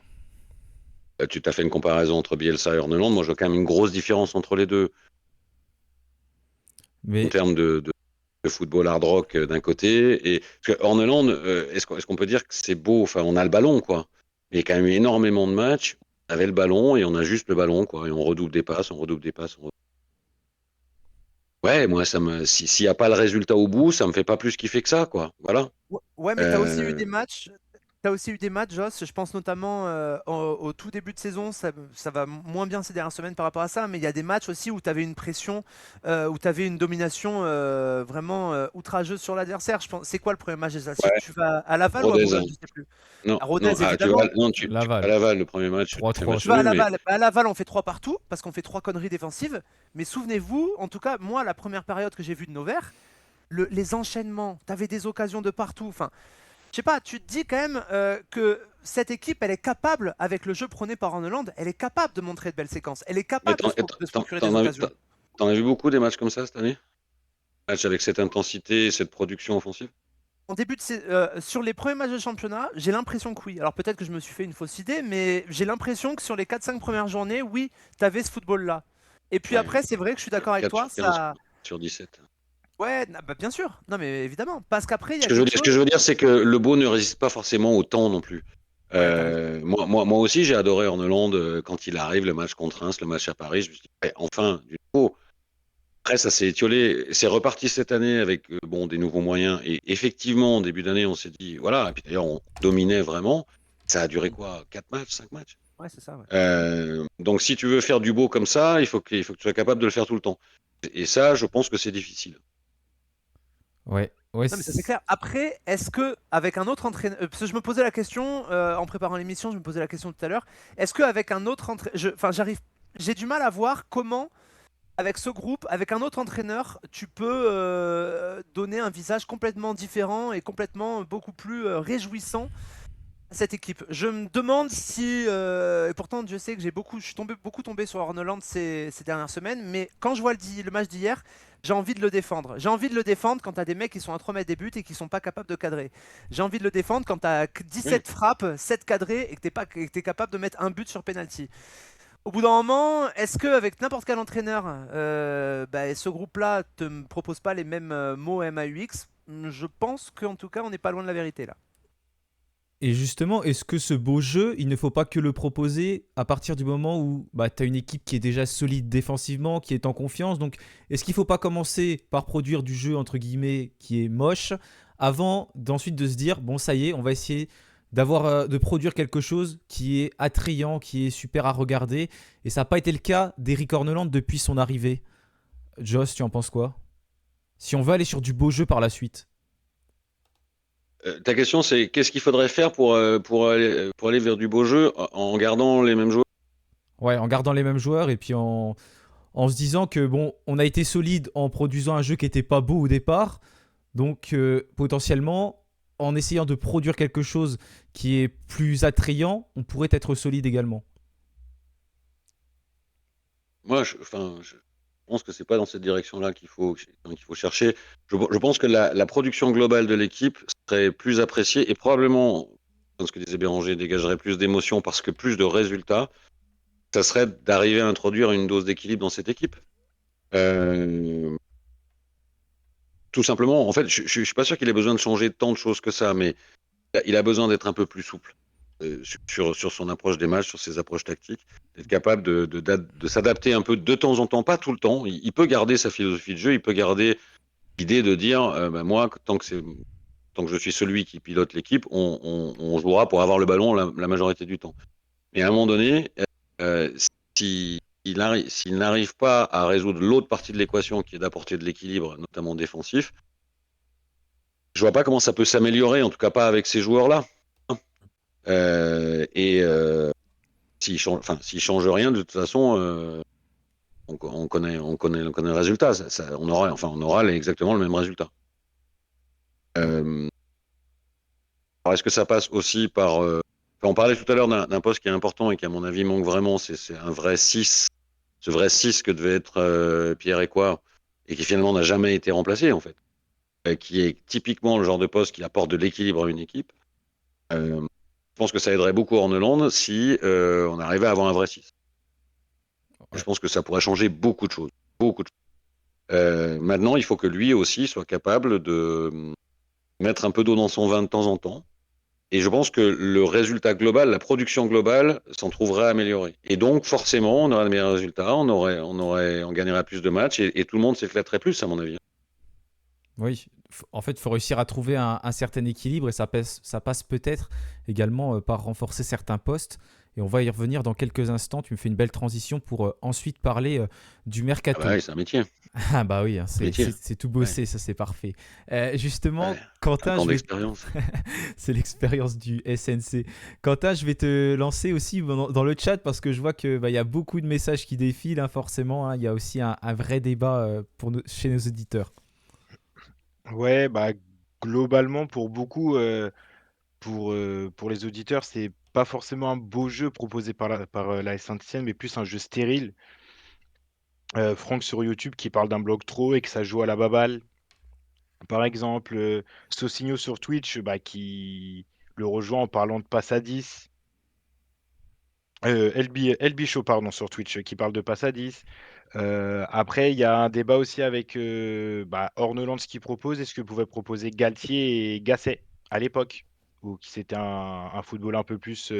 tu t'as fait une comparaison entre Bielsa et Horneland, moi je vois quand même une grosse différence entre les deux faux. en Mais termes de football hard rock d'un côté. Et parce que Horneland, est-ce qu'on peut dire que c'est beau? Enfin, on a le ballon, quoi. Il y a quand même eu énormément de matchs. On avait le ballon et on a juste le ballon, quoi. Et on redouble des passes, on redouble des passes. Ouais, moi, s'il n'y a pas le résultat au bout, ça me fait pas plus kiffer que ça, quoi. Voilà. Ouais, mais tu as aussi eu Euh, des matchs. T'as aussi eu des matchs, Joss. Je pense notamment au tout début de saison. Ça va moins bien ces dernières semaines par rapport à ça. Mais il y a des matchs aussi où tu avais une pression, où tu avais une domination vraiment outrageuse sur l'adversaire. Je pense. C'est quoi le premier match déjà? Si ouais, tu vas à Laval ou à Rodez, hein. Boulogne, je sais plus. Non, À non, Rodez, ah, évidemment. tu vas à Laval, Laval, le premier match, tu fais 3-3, match Tu vas à nul, mais Laval. Bah, à Laval, on fait 3 partout parce qu'on fait 3 conneries défensives. Mais souvenez-vous, en tout cas, moi, la première période que j'ai vue de nos Verts, les enchaînements, tu avais des occasions de partout. Enfin, je sais pas, tu te dis quand même que cette équipe, elle est capable, avec le jeu prôné par Horneland, elle est capable de montrer de belles séquences. Elle est mais capable de se procurer des t'en as, occasions. t'en as vu beaucoup des matchs comme ça cette année? Match avec cette intensité et cette production offensive? En sur les premiers matchs de championnat, j'ai l'impression que oui. Alors peut-être que je me suis fait une fausse idée, mais j'ai l'impression que sur les 4-5 premières journées, oui, tu avais ce football-là. Et puis Ouais, après, c'est vrai que je suis d'accord avec 4 toi, sur 15, ça. sur 17. Ouais, bah, bien sûr. Non, mais évidemment. Parce qu'après, il y Ce a que je veux quelque dire, ce que chose. je veux dire, c'est que le beau ne résiste pas forcément au temps non plus. Ouais, t'as raison. Moi aussi, j'ai adoré Horneland quand il arrive, le match contre Reims, le match à Paris. Je me suis dit, ouais, enfin, du nouveau. Après, ça s'est étiolé. C'est reparti cette année avec bon, des nouveaux moyens. Et effectivement, en début d'année, on s'est dit, voilà. Et puis d'ailleurs, on dominait vraiment. Ça a duré quoi? 4 matchs, 5 matchs? Ouais, c'est ça, ouais. Donc, si tu veux faire du beau comme ça, il faut que tu sois capable de le faire tout le temps. Et ça, je pense que c'est difficile. ouais, ouais, Non mais ça c'est clair. Après, est-ce que avec un autre entraîneur, parce que je me posais la question en préparant l'émission, je me posais la question tout à l'heure, est-ce que avec un autre entraîneur, enfin j'ai du mal à voir comment avec ce groupe, avec un autre entraîneur, tu peux donner un visage complètement différent et complètement beaucoup plus réjouissant à cette équipe. Je me demande si, et pourtant Dieu sait que je suis beaucoup tombé sur Horneland ces dernières semaines, mais quand je vois le match d'hier, j'ai envie de le défendre. J'ai envie de le défendre quand t'as des mecs qui sont à 3 mètres des buts et qui sont pas capables de cadrer. J'ai envie de le défendre quand t'as Oui. 17 frappes, 7 cadrés et que t'es capable de mettre un but sur penalty. Au bout d'un moment, est-ce qu'avec n'importe quel entraîneur, bah, ce groupe-là te propose pas les mêmes mots MAUX? Je pense qu'en tout cas, on n'est pas loin de la vérité là. Et justement, est-ce que ce beau jeu, il ne faut pas que le proposer à partir du moment où bah, tu as une équipe qui est déjà solide défensivement, qui est en confiance? Donc, est-ce qu'il ne faut pas commencer par produire du jeu, entre guillemets, qui est moche, avant d'ensuite de se dire, bon, ça y est, on va essayer de produire quelque chose qui est attrayant, qui est super à regarder. Et ça n'a pas été le cas d'Eric Horneland depuis son arrivée. Joss, tu en penses quoi? Si on veut aller sur du beau jeu par la suite. Ta question, c'est qu'est-ce qu'il faudrait faire pour aller vers du beau jeu en gardant les mêmes joueurs? Ouais, en gardant les mêmes joueurs et puis en se disant que bon, on a été solide en produisant un jeu qui n'était pas beau au départ, donc potentiellement, en essayant de produire quelque chose qui est plus attrayant, on pourrait être solide également. moi, je pense que c'est pas dans cette direction-là qu'il faut chercher. Je pense que la production globale de l'équipe serait plus appréciée et probablement, comme ce que disait Béranger, dégagerait plus d'émotions parce que plus de résultats. Ça serait d'arriver à introduire une dose d'équilibre dans cette équipe. Tout simplement, en fait, je suis pas sûr qu'il ait besoin de changer tant de choses que ça, mais il a besoin d'être un peu plus souple sur son approche des matchs, sur ses approches tactiques, d'être capable de s'adapter un peu de temps en temps, pas tout le temps. Il peut garder sa philosophie de jeu, il peut garder l'idée de dire, moi, tant que je suis celui qui pilote l'équipe, on jouera pour avoir le ballon la majorité du temps. Mais à un moment donné, s'il n'arrive pas à résoudre l'autre partie de l'équation qui est d'apporter de l'équilibre, notamment défensif, je vois pas comment ça peut s'améliorer, en tout cas pas avec ces joueurs-là. S'il change rien, de toute façon, on connaît le résultat. On aura exactement le même résultat. Alors est-ce que ça passe aussi par on parlait tout à l'heure d'un poste qui est important et qui, à mon avis, manque vraiment, c'est un vrai 6. Ce vrai 6 que devait être Pierre Écoire et qui finalement n'a jamais été remplacé, en fait. Qui est typiquement le genre de poste qui apporte de l'équilibre à une équipe. Je pense que ça aiderait beaucoup Orneland si on arrivait à avoir un vrai 6. Ouais. Je pense que ça pourrait changer beaucoup de choses. Beaucoup de choses. Maintenant, il faut que lui aussi soit capable de mettre un peu d'eau dans son vin de temps en temps. Et je pense que le résultat global, la production globale, s'en trouverait améliorée. Et donc, forcément, on aurait de meilleurs résultats, on gagnerait plus de matchs et tout le monde s'éclaterait plus, à mon avis. Oui, en fait, il faut réussir à trouver un certain équilibre et ça passe peut-être également par renforcer certains postes. Et on va y revenir dans quelques instants. Tu me fais une belle transition pour ensuite parler du mercato. Ah bah oui, c'est un métier. Ah bah oui, c'est tout bossé, ça c'est parfait. Justement, Quentin, c'est l'expérience du SNC. Quentin, je vais te lancer aussi dans le chat parce que je vois qu'il y a beaucoup de messages qui défilent, hein, forcément. Il y a aussi un vrai débat chez nos auditeurs. Ouais, bah globalement pour beaucoup, pour les auditeurs, c'est pas forcément un beau jeu proposé par la Saint-Etienne, mais plus un jeu stérile. Franck sur YouTube qui parle d'un bloc trop et que ça joue à la baballe. Par exemple, Sosigno sur Twitch, qui le rejoint en parlant de passe à 10. LB Show, pardon, sur Twitch, qui parle de passe à 10. Après, il y a un débat aussi avec Orneland, ce qu'il propose. Est-ce que pouvait proposer Galtier et Gasset à l'époque, ou qui c'était un football un peu plus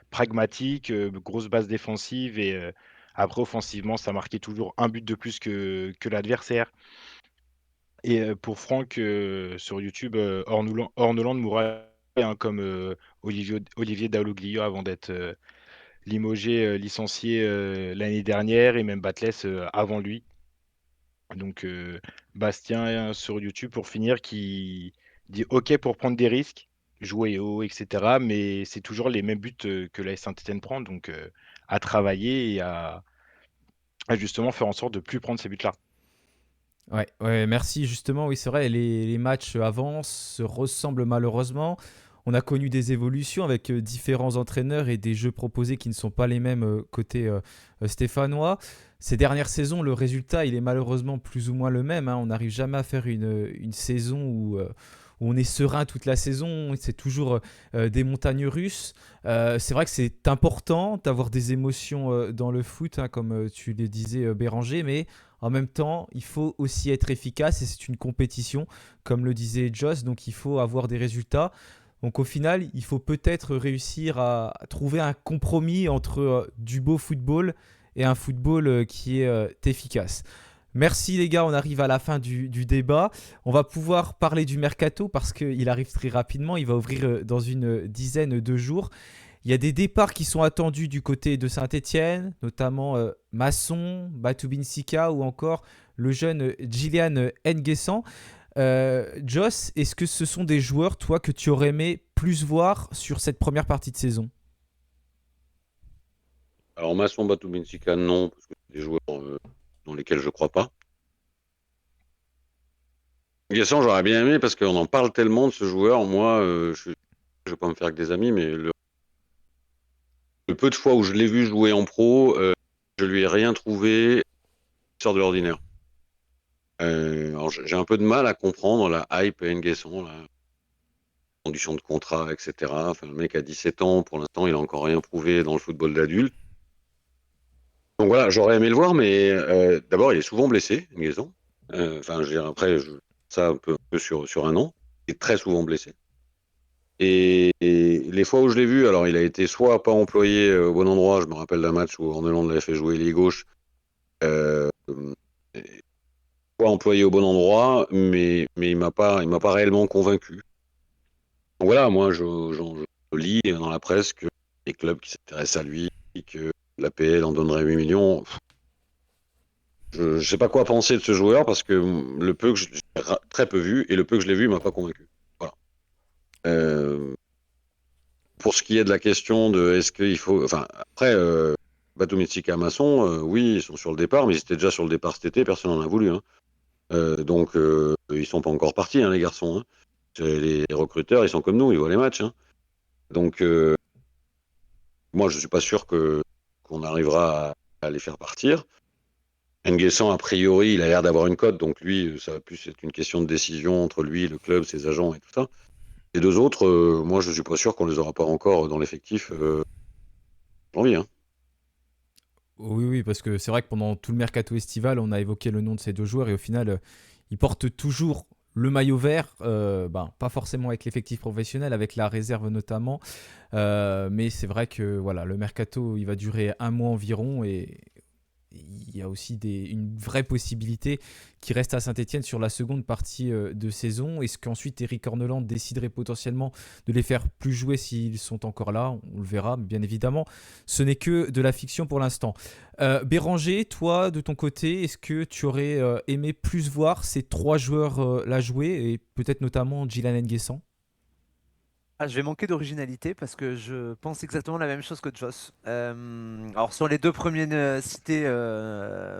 pragmatique, grosse base défensive et après offensivement, ça marquait toujours un but de plus que l'adversaire. Et pour Franck sur YouTube, Orneland mourrait comme Olivier Dalloglio avant d'être limogé, licencié l'année dernière et même Batles avant lui. Donc Bastien sur YouTube pour finir qui dit OK pour prendre des risques, jouer haut, etc. Mais c'est toujours les mêmes buts que la Saint-Etienne prend, donc à travailler et à justement faire en sorte de plus prendre ces buts-là. Ouais, merci. Justement, oui, c'est vrai, les matchs avancent, se ressemblent malheureusement. On a connu des évolutions avec différents entraîneurs et des jeux proposés qui ne sont pas les mêmes côté stéphanois. Ces dernières saisons, le résultat, il est malheureusement plus ou moins le même, hein. On n'arrive jamais à faire une saison où on est serein toute la saison. C'est toujours des montagnes russes. C'est vrai que c'est important d'avoir des émotions dans le foot, hein, comme tu le disais, Béranger, mais en même temps, il faut aussi être efficace et c'est une compétition, comme le disait Joss, donc il faut avoir des résultats. Donc au final, il faut peut-être réussir à trouver un compromis entre du beau football et un football qui est efficace. Merci les gars, on arrive à la fin du débat. On va pouvoir parler du mercato parce qu'il arrive très rapidement, il va ouvrir dans une dizaine de jours. Il y a des départs qui sont attendus du côté de Saint-Etienne, notamment Masson, Batoubin Sika ou encore le jeune Gillian Nguessan. Joss, est-ce que ce sont des joueurs, toi, que tu aurais aimé plus voir sur cette première partie de saison? Alors Masson, Batoubin Sika, non, parce que c'est des joueurs dans lesquels je ne crois pas. Nguessan, j'aurais bien aimé parce qu'on en parle tellement de ce joueur. Moi, je ne vais pas me faire que des amis, mais le peu de fois où je l'ai vu jouer en pro, je lui ai rien trouvé qui sort de l'ordinaire. Alors, j'ai un peu de mal à comprendre la hype Nguesson, là, conditions de contrat, etc. Enfin, le mec a 17 ans, pour l'instant, il a encore rien prouvé dans le football d'adulte. Donc voilà, j'aurais aimé le voir, mais d'abord, il est souvent blessé, Nguesson. Enfin, je veux dire, après, ça un peu sur un an, il est très souvent blessé. Et les fois où je l'ai vu, alors il a été soit pas employé au bon endroit, je me rappelle d'un match où Orneland l'avait fait jouer ailier gauche, soit employé au bon endroit, mais il m'a pas réellement convaincu. Donc voilà, moi je lis dans la presse que les clubs qui s'intéressent à lui, que l'APL en donnerait 8 millions. Je sais pas quoi penser de ce joueur parce que le peu que j'ai très peu vu et le peu que je l'ai vu, il m'a pas convaincu. Voilà. Pour ce qui est de la question de est-ce qu'il faut. Enfin, après, Bateau Mexica Masson, oui, ils sont sur le départ, mais ils étaient déjà sur le départ cet été, personne n'en a voulu. Hein. Donc, ils sont pas encore partis, hein, les garçons. Hein. Les recruteurs, ils sont comme nous, ils voient les matchs. Hein. Donc, moi, je suis pas sûr qu'on arrivera à les faire partir. Nguessan, a priori, il a l'air d'avoir une cote, donc lui, ça va plus être une question de décision entre lui, le club, ses agents et tout ça. Les deux autres, moi, je suis pas sûr qu'on les aura pas encore dans l'effectif janvier. Hein. Oui, oui, parce que c'est vrai que pendant tout le mercato estival, on a évoqué le nom de ces deux joueurs et au final, ils portent toujours le maillot vert, pas forcément avec l'effectif professionnel, avec la réserve notamment, mais c'est vrai que voilà, le mercato, il va durer un mois environ et il y a aussi une vraie possibilité qui reste à Saint-Etienne sur la seconde partie de saison. Est-ce qu'ensuite Eric Orneland déciderait potentiellement de les faire plus jouer s'ils sont encore là? On le verra, bien évidemment. Ce n'est que de la fiction pour l'instant. Béranger, toi, de ton côté, est-ce que tu aurais aimé plus voir ces trois joueurs là jouer et peut-être notamment Djilan Nguessan? Ah, je vais manquer d'originalité parce que je pense exactement la même chose que Joss. Alors sur les deux premiers cités,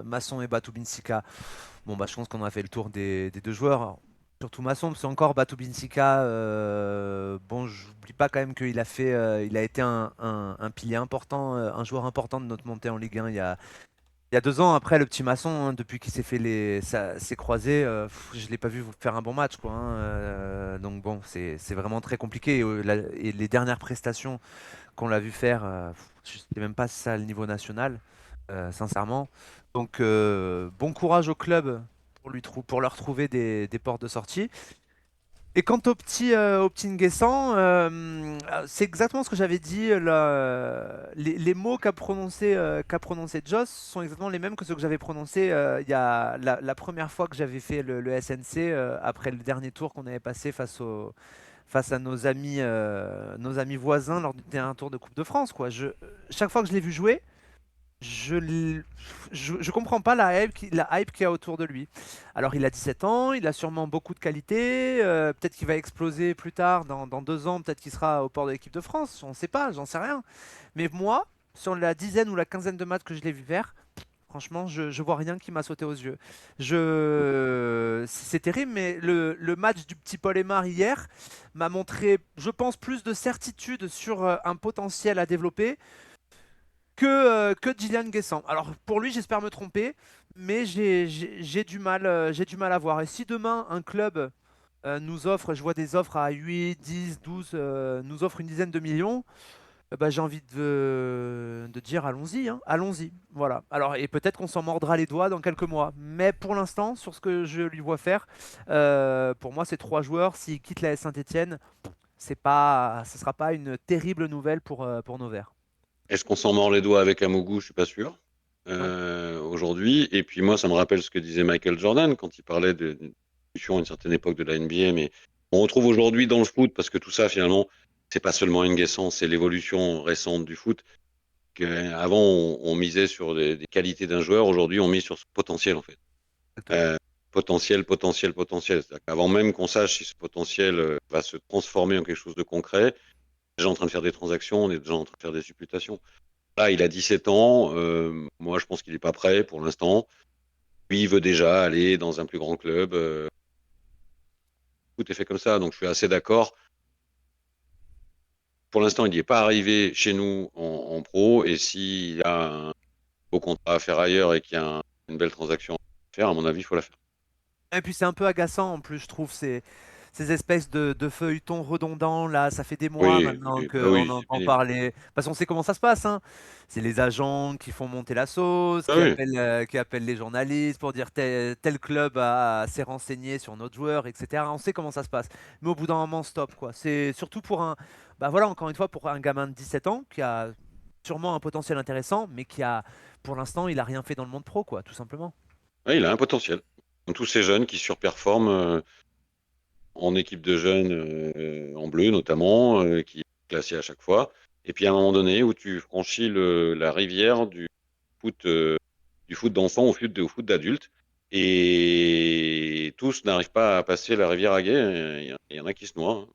Masson et Batubinsika, bon bah je pense qu'on a fait le tour des deux joueurs. Alors, surtout Masson, parce qu'encore Batubinsika, bon j'oublie pas quand même qu'il a fait, il a été un pilier important, un joueur important de notre montée en Ligue 1 il y a 2 ans. Après le petit Masson, hein, depuis qu'il s'est fait ses croisés, je l'ai pas vu faire un bon match quoi. Hein, donc bon, c'est vraiment très compliqué. Et les dernières prestations qu'on l'a vu faire, je sais même pas si ça à le niveau national, sincèrement. Donc bon courage au club pour leur trouver des portes de sortie. Et quant au petit Nguessan, c'est exactement ce que j'avais dit. Les mots qu'a prononcé Joss sont exactement les mêmes que ceux que j'avais prononcés il y a la première fois que j'avais fait le SNC après le dernier tour qu'on avait passé face à nos amis voisins lors du dernier tour de Coupe de France, quoi. Chaque fois que je l'ai vu jouer, je, l- je comprends pas la hype qu'il y a autour de lui. Alors, il a 17 ans, il a sûrement beaucoup de qualités. Peut-être qu'il va exploser plus tard, dans 2 ans, peut-être qu'il sera au port de l'équipe de France. On ne sait pas, j'en sais rien. Mais moi, sur la dizaine ou la quinzaine de matchs que je l'ai vu faire, franchement, je vois rien qui m'a sauté aux yeux. C'est terrible, mais le match du petit Paul Aymar hier m'a montré, je pense, plus de certitude sur un potentiel à développer que Gillian Guessant. Alors pour lui, j'espère me tromper, mais j'ai du mal, j'ai du mal à voir. Et si demain un club nous offre, je vois des offres à 8, 10, 12, nous offre une dizaine de millions, bah, j'ai envie de dire allons-y, hein, allons-y. Voilà. Alors et peut-être qu'on s'en mordra les doigts dans quelques mois, mais pour l'instant, sur ce que je lui vois faire, pour moi, ces trois joueurs, s'ils quittent la Saint-Etienne, ce sera pas une terrible nouvelle pour nos Verts. Est-ce qu'on s'en mord les doigts avec Amougou? Je suis pas sûr. Ouais. Aujourd'hui. Et puis moi, ça me rappelle ce que disait Michael Jordan quand il parlait d'une discussion à une certaine époque de la NBA. Mais on retrouve aujourd'hui dans le foot, parce que tout ça, finalement, c'est pas seulement Nguessan, c'est l'évolution récente du foot. Avant, on misait sur des qualités d'un joueur. Aujourd'hui, on mise sur ce potentiel, en fait. Exactement. Euh, potentiel, potentiel, potentiel. C'est-à-dire qu'avant même qu'on sache si ce potentiel va se transformer en quelque chose de concret, on est déjà en train de faire des transactions, on est déjà en train de faire des supputations. Là, il a 17 ans. Moi, je pense qu'il n'est pas prêt pour l'instant. Lui, il veut déjà aller dans un plus grand club. Tout est fait comme ça, donc je suis assez d'accord. Pour l'instant, il n'y est pas arrivé chez nous en pro. Et s'il y a un beau contrat à faire ailleurs et qu'il y a une belle transaction à faire, à mon avis, il faut la faire. Et puis c'est un peu agaçant en plus, je trouve, ces espèces de feuilletons redondants là. Ça fait des mois Oui, maintenant bah qu'on oui, c'est entend pénible. parler. Parce qu'on sait comment ça se passe, hein. C'est les agents qui font monter la sauce, Ah oui, qui appellent les journalistes pour dire tel club s'est renseigné sur notre joueur, etc. On sait comment ça se passe. Mais au bout d'un moment, stop quoi. C'est surtout pour bah voilà, encore une fois, pour un gamin de 17 ans qui a sûrement un potentiel intéressant, mais pour l'instant, il a rien fait dans le monde pro, quoi, tout simplement. ouais, il a un potentiel. Comme tous ces jeunes qui surperforment en équipe de jeunes, en bleu notamment, qui est classé à chaque fois. Et puis à un moment donné où tu franchis la rivière foot, euh, du foot d'enfant au foot d'adulte, et tous n'arrivent pas à passer la rivière à gué. Il y en a qui se noient, hein.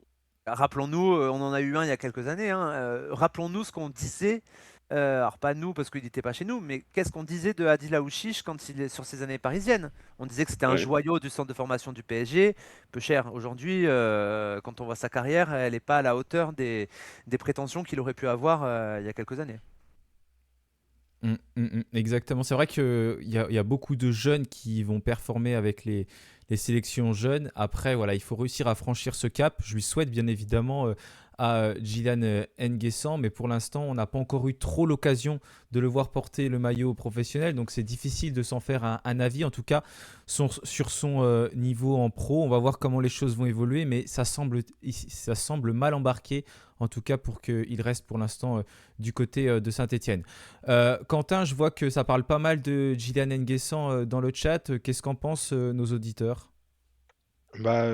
Rappelons-nous, on en a eu un il y a quelques années, hein, rappelons-nous ce qu'on disait, alors pas nous parce qu'il n'était pas chez nous, mais qu'est-ce qu'on disait de Adil Aouchiche quand il est sur ses années parisiennes? On disait que c'était un Ouais. joyau du centre de formation du PSG, peu cher. Aujourd'hui, quand on voit sa carrière, elle n'est pas à la hauteur des prétentions qu'il aurait pu avoir il y a quelques années. Exactement. C'est vrai qu'il y a beaucoup de jeunes qui vont performer avec les sélections jeunes. Après, voilà, il faut réussir à franchir ce cap. Je lui souhaite bien évidemment à Gylan Nguessan, mais pour l'instant, on n'a pas encore eu trop l'occasion de le voir porter le maillot professionnel, donc c'est difficile de s'en faire un avis. En tout cas, sur son niveau en pro, on va voir comment les choses vont évoluer, mais ça semble mal embarqué, en tout cas pour qu'il reste pour l'instant du côté de Saint-Etienne. Quentin, je vois que ça parle pas mal de Gylan Nguessan dans le chat. Qu'est-ce qu'en pensent nos auditeurs? Bah,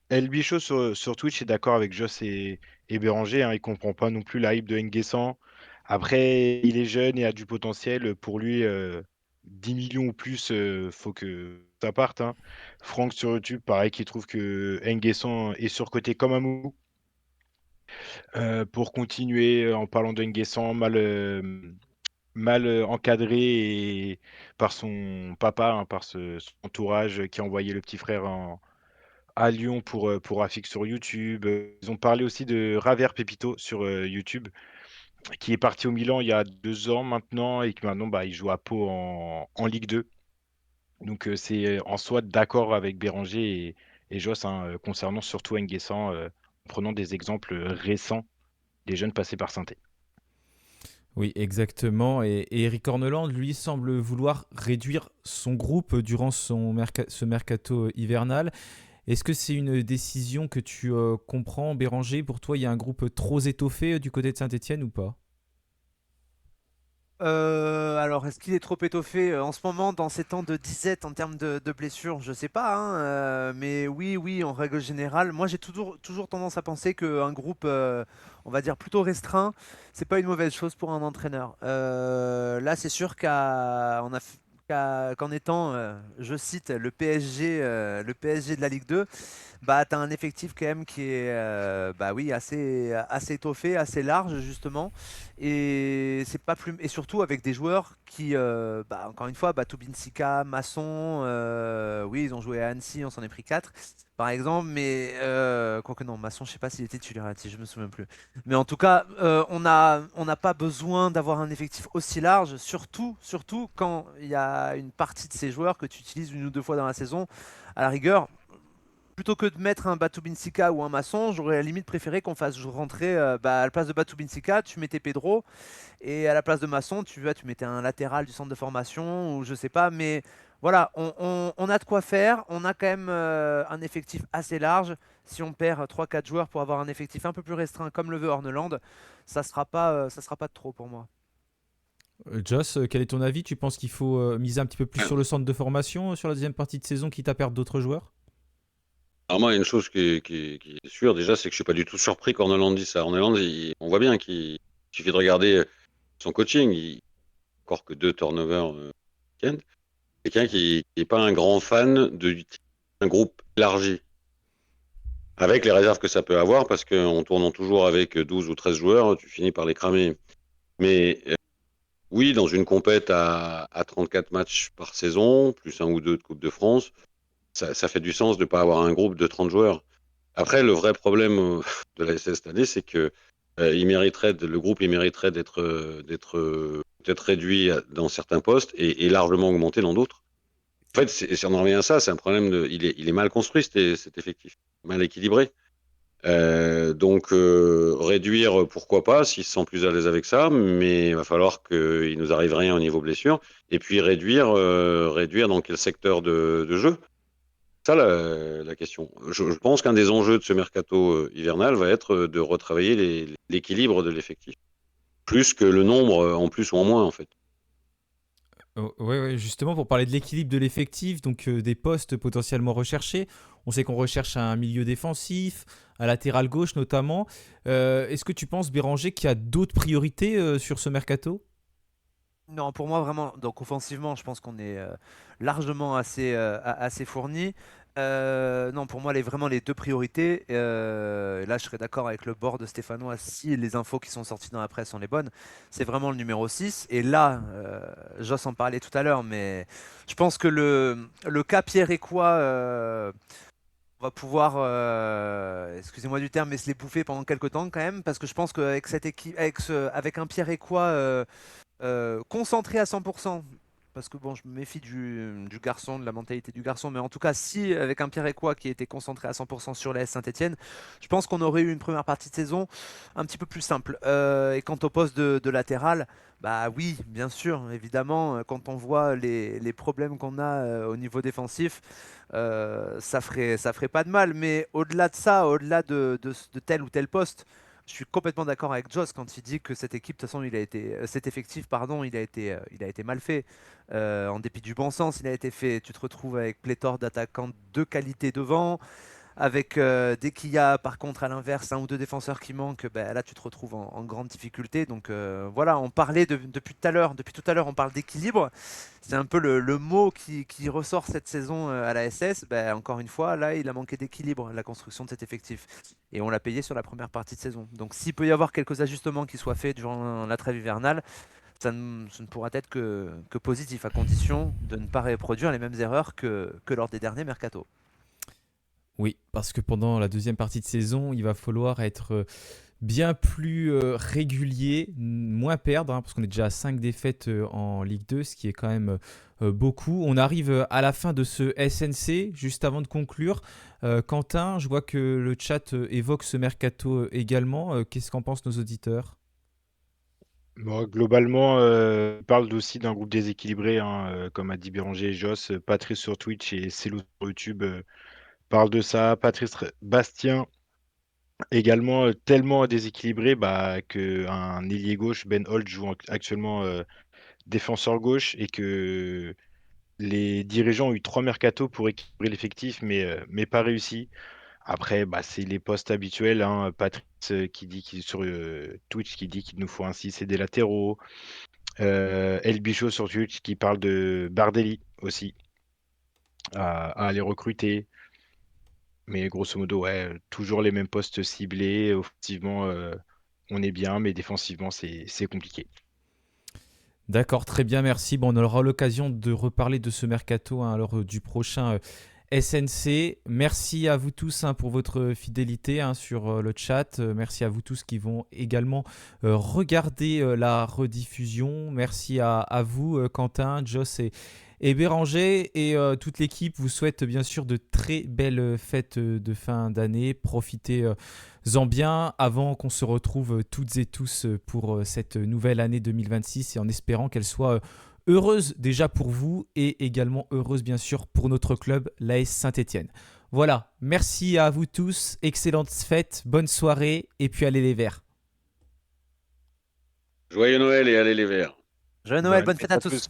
El Bichot sur Twitch est d'accord avec Joss et Béranger, hein. Il comprend pas non plus la hype de Nguessan. Après, il est jeune et a du potentiel. Pour lui, 10 millions ou plus, faut que ça parte, hein. Franck sur YouTube, pareil, qui trouve que Nguessan est surcoté comme un mou. Pour continuer, en parlant de Nguessan, mal encadré par son papa, hein, par son entourage qui a envoyé le petit frère à Lyon pour Rafik sur YouTube. Ils ont parlé aussi de Raver Pepito sur YouTube, qui est parti au Milan il y a 2 ans maintenant et qui maintenant bah, il joue à Pau en Ligue 2. Donc c'est en soi d'accord avec Béranger et Joss, hein, concernant surtout Nguessan, en prenant des exemples récents des jeunes passés par Saint-Étienne. Oui, exactement. Et Eric Orneland, lui, semble vouloir réduire son groupe durant ce mercato hivernal. Est-ce que c'est une décision que tu comprends, Béranger? Pour toi, il y a un groupe trop étoffé du côté de Saint-Etienne ou pas? Alors, est-ce qu'il est trop étoffé en ce moment dans ces temps de disette en termes de blessures? Je sais pas, hein, mais oui, oui, en règle générale, moi j'ai toujours tendance à penser qu'un groupe, on va dire plutôt restreint, c'est pas une mauvaise chose pour un entraîneur. Là, c'est sûr qu'en étant, je cite, le PSG de la Ligue 2, bah, tu as un effectif quand même qui est bah oui, assez étoffé, assez large justement. Et c'est pas plus et surtout avec des joueurs qui bah, encore une fois, Tubinsika, Masson, oui, ils ont joué à Annecy, on s'en est pris 4 par exemple, mais quoique non, Masson, je sais pas s'il était titulaire à Annecy, je me souviens plus. Mais en tout cas, on n'a pas besoin d'avoir un effectif aussi large, surtout quand il y a une partie de ces joueurs que tu utilises une ou deux fois dans la saison. À la rigueur, plutôt que de mettre un Batu Binsika ou un Masson, j'aurais à la limite préféré qu'on fasse rentrer à la place de Batu Binsika, tu mettais Pedro, et à la place de Masson, tu mettais un latéral du centre de formation, ou je sais pas, mais voilà, on a de quoi faire, on a quand même un effectif assez large. Si on perd 3-4 joueurs pour avoir un effectif un peu plus restreint comme le veut Horneland, ça sera pas de trop pour moi. Joss, quel est ton avis? Tu penses qu'il faut miser un petit peu plus sur le centre de formation sur la deuxième partie de saison, quitte à perdre d'autres joueurs? Alors moi, il y a une chose qui est sûre déjà, c'est que je suis pas du tout surpris qu'Orneland dise ça. Orneland, on voit bien qu'il suffit de regarder son coaching. Encore que 2 turnovers week-end. Quelqu'un qui n'est pas un grand fan d'un groupe élargi, avec les réserves que ça peut avoir, parce qu'en tournant toujours avec 12 ou 13 joueurs, tu finis par les cramer. Mais oui, dans une compète à 34 matchs par saison, plus un ou deux de Coupe de France, ça fait du sens de ne pas avoir un groupe de 30 joueurs. Après, le vrai problème de la SS cette année, c'est que le groupe il mériterait d'être peut-être réduit dans certains postes et largement augmenté dans d'autres. En fait, si on en revient à ça, c'est un problème il est mal construit cet effectif, mal équilibré. Donc réduire, pourquoi pas, s'ils se sentent plus à l'aise avec ça, mais il va falloir qu'il nous arrive rien au niveau blessure. Et puis réduire dans quel secteur de jeu. Ça, la question. Je pense qu'un des enjeux de ce mercato hivernal va être de retravailler l'équilibre de l'effectif. Plus que le nombre en plus ou en moins, en fait. Ouais, justement, pour parler de l'équilibre de l'effectif, donc des postes potentiellement recherchés, on sait qu'on recherche un milieu défensif, un latéral gauche notamment. Est-ce que tu penses, Béranger, qu'il y a d'autres priorités sur ce mercato ? Non, pour moi vraiment, donc offensivement, je pense qu'on est largement assez fourni. Non, pour moi, vraiment les deux priorités. Là, je serais d'accord avec le board de Stéphanois si les infos qui sont sorties dans la presse sont les bonnes. C'est vraiment le numéro 6. Et là, Joss en parlait tout à l'heure, mais je pense que le cas Pierre et quoi on va pouvoir, excusez-moi du terme, mais se les bouffer pendant quelques temps quand même, parce que je pense qu'avec cette équipe, avec un Pierre et quoi concentré à 100%, parce que bon, je me méfie du garçon, de la mentalité du garçon, mais en tout cas, si avec un Pierre Écois qui était concentré à 100% sur l'AS Saint-Etienne, je pense qu'on aurait eu une première partie de saison un petit peu plus simple. Et quant au poste de latéral, bah oui, bien sûr, évidemment, quand on voit les problèmes qu'on a au niveau défensif, ça ferait pas de mal, mais au-delà de ça, au-delà de tel ou tel poste, je suis complètement d'accord avec Joss quand il dit que cette équipe, de toute façon, cet effectif, pardon, il a été mal fait. En dépit du bon sens, il a été fait. Tu te retrouves avec pléthore d'attaquants de qualité devant. Avec dès qu'il y a par contre à l'inverse un ou deux défenseurs qui manquent, ben, là tu te retrouves en grande difficulté. Donc voilà, on parlait depuis tout à l'heure on parle d'équilibre. C'est un peu le mot qui ressort cette saison à la SS. Ben, encore une fois, là il a manqué d'équilibre, la construction de cet effectif. Et on l'a payé sur la première partie de saison. Donc s'il peut y avoir quelques ajustements qui soient faits durant la trêve hivernale, ce ne pourra être que positif, à condition de ne pas reproduire les mêmes erreurs que lors des derniers mercatos. Oui, parce que pendant la deuxième partie de saison, il va falloir être bien plus régulier, moins perdre, parce qu'on est déjà à 5 défaites en Ligue 2, ce qui est quand même beaucoup. On arrive à la fin de ce SNC, juste avant de conclure. Quentin, je vois que le chat évoque ce mercato également. Qu'est-ce qu'en pensent nos auditeurs ? Bon, globalement, on parle aussi d'un groupe déséquilibré, hein, comme a dit Béranger et Joss. Patrice sur Twitch et Celo sur YouTube parlent de ça. Patrice Bastien également tellement déséquilibré qu'un ailier gauche, Ben Holt, joue actuellement défenseur gauche et que les dirigeants ont eu 3 mercatos pour équilibrer l'effectif, mais pas réussi. Après, c'est les postes habituels, hein. Patrice qui dit sur Twitch qui dit qu'il nous faut un 6 et des latéraux. El Bichot sur Twitch qui parle de Bardelli aussi à aller recruter. Mais grosso modo, ouais, toujours les mêmes postes ciblés. Offensivement, on est bien, mais défensivement, c'est compliqué. D'accord, très bien, merci. Bon, on aura l'occasion de reparler de ce mercato lors du prochain SNC. Merci à vous tous pour votre fidélité sur le chat. Merci à vous tous qui vont également regarder la rediffusion. Merci à vous, Quentin, Joss et Béranger. Et toute l'équipe vous souhaite bien sûr de très belles fêtes de fin d'année. Profitez-en bien avant qu'on se retrouve toutes et tous pour cette nouvelle année 2026 et en espérant qu'elle soit heureuse déjà pour vous et également heureuse bien sûr pour notre club, l'AS Saint-Etienne. Voilà, merci à vous tous, excellentes fêtes, bonne soirée et puis allez les Verts. Joyeux Noël et allez les Verts. Joyeux Noël, bonne fête à tous.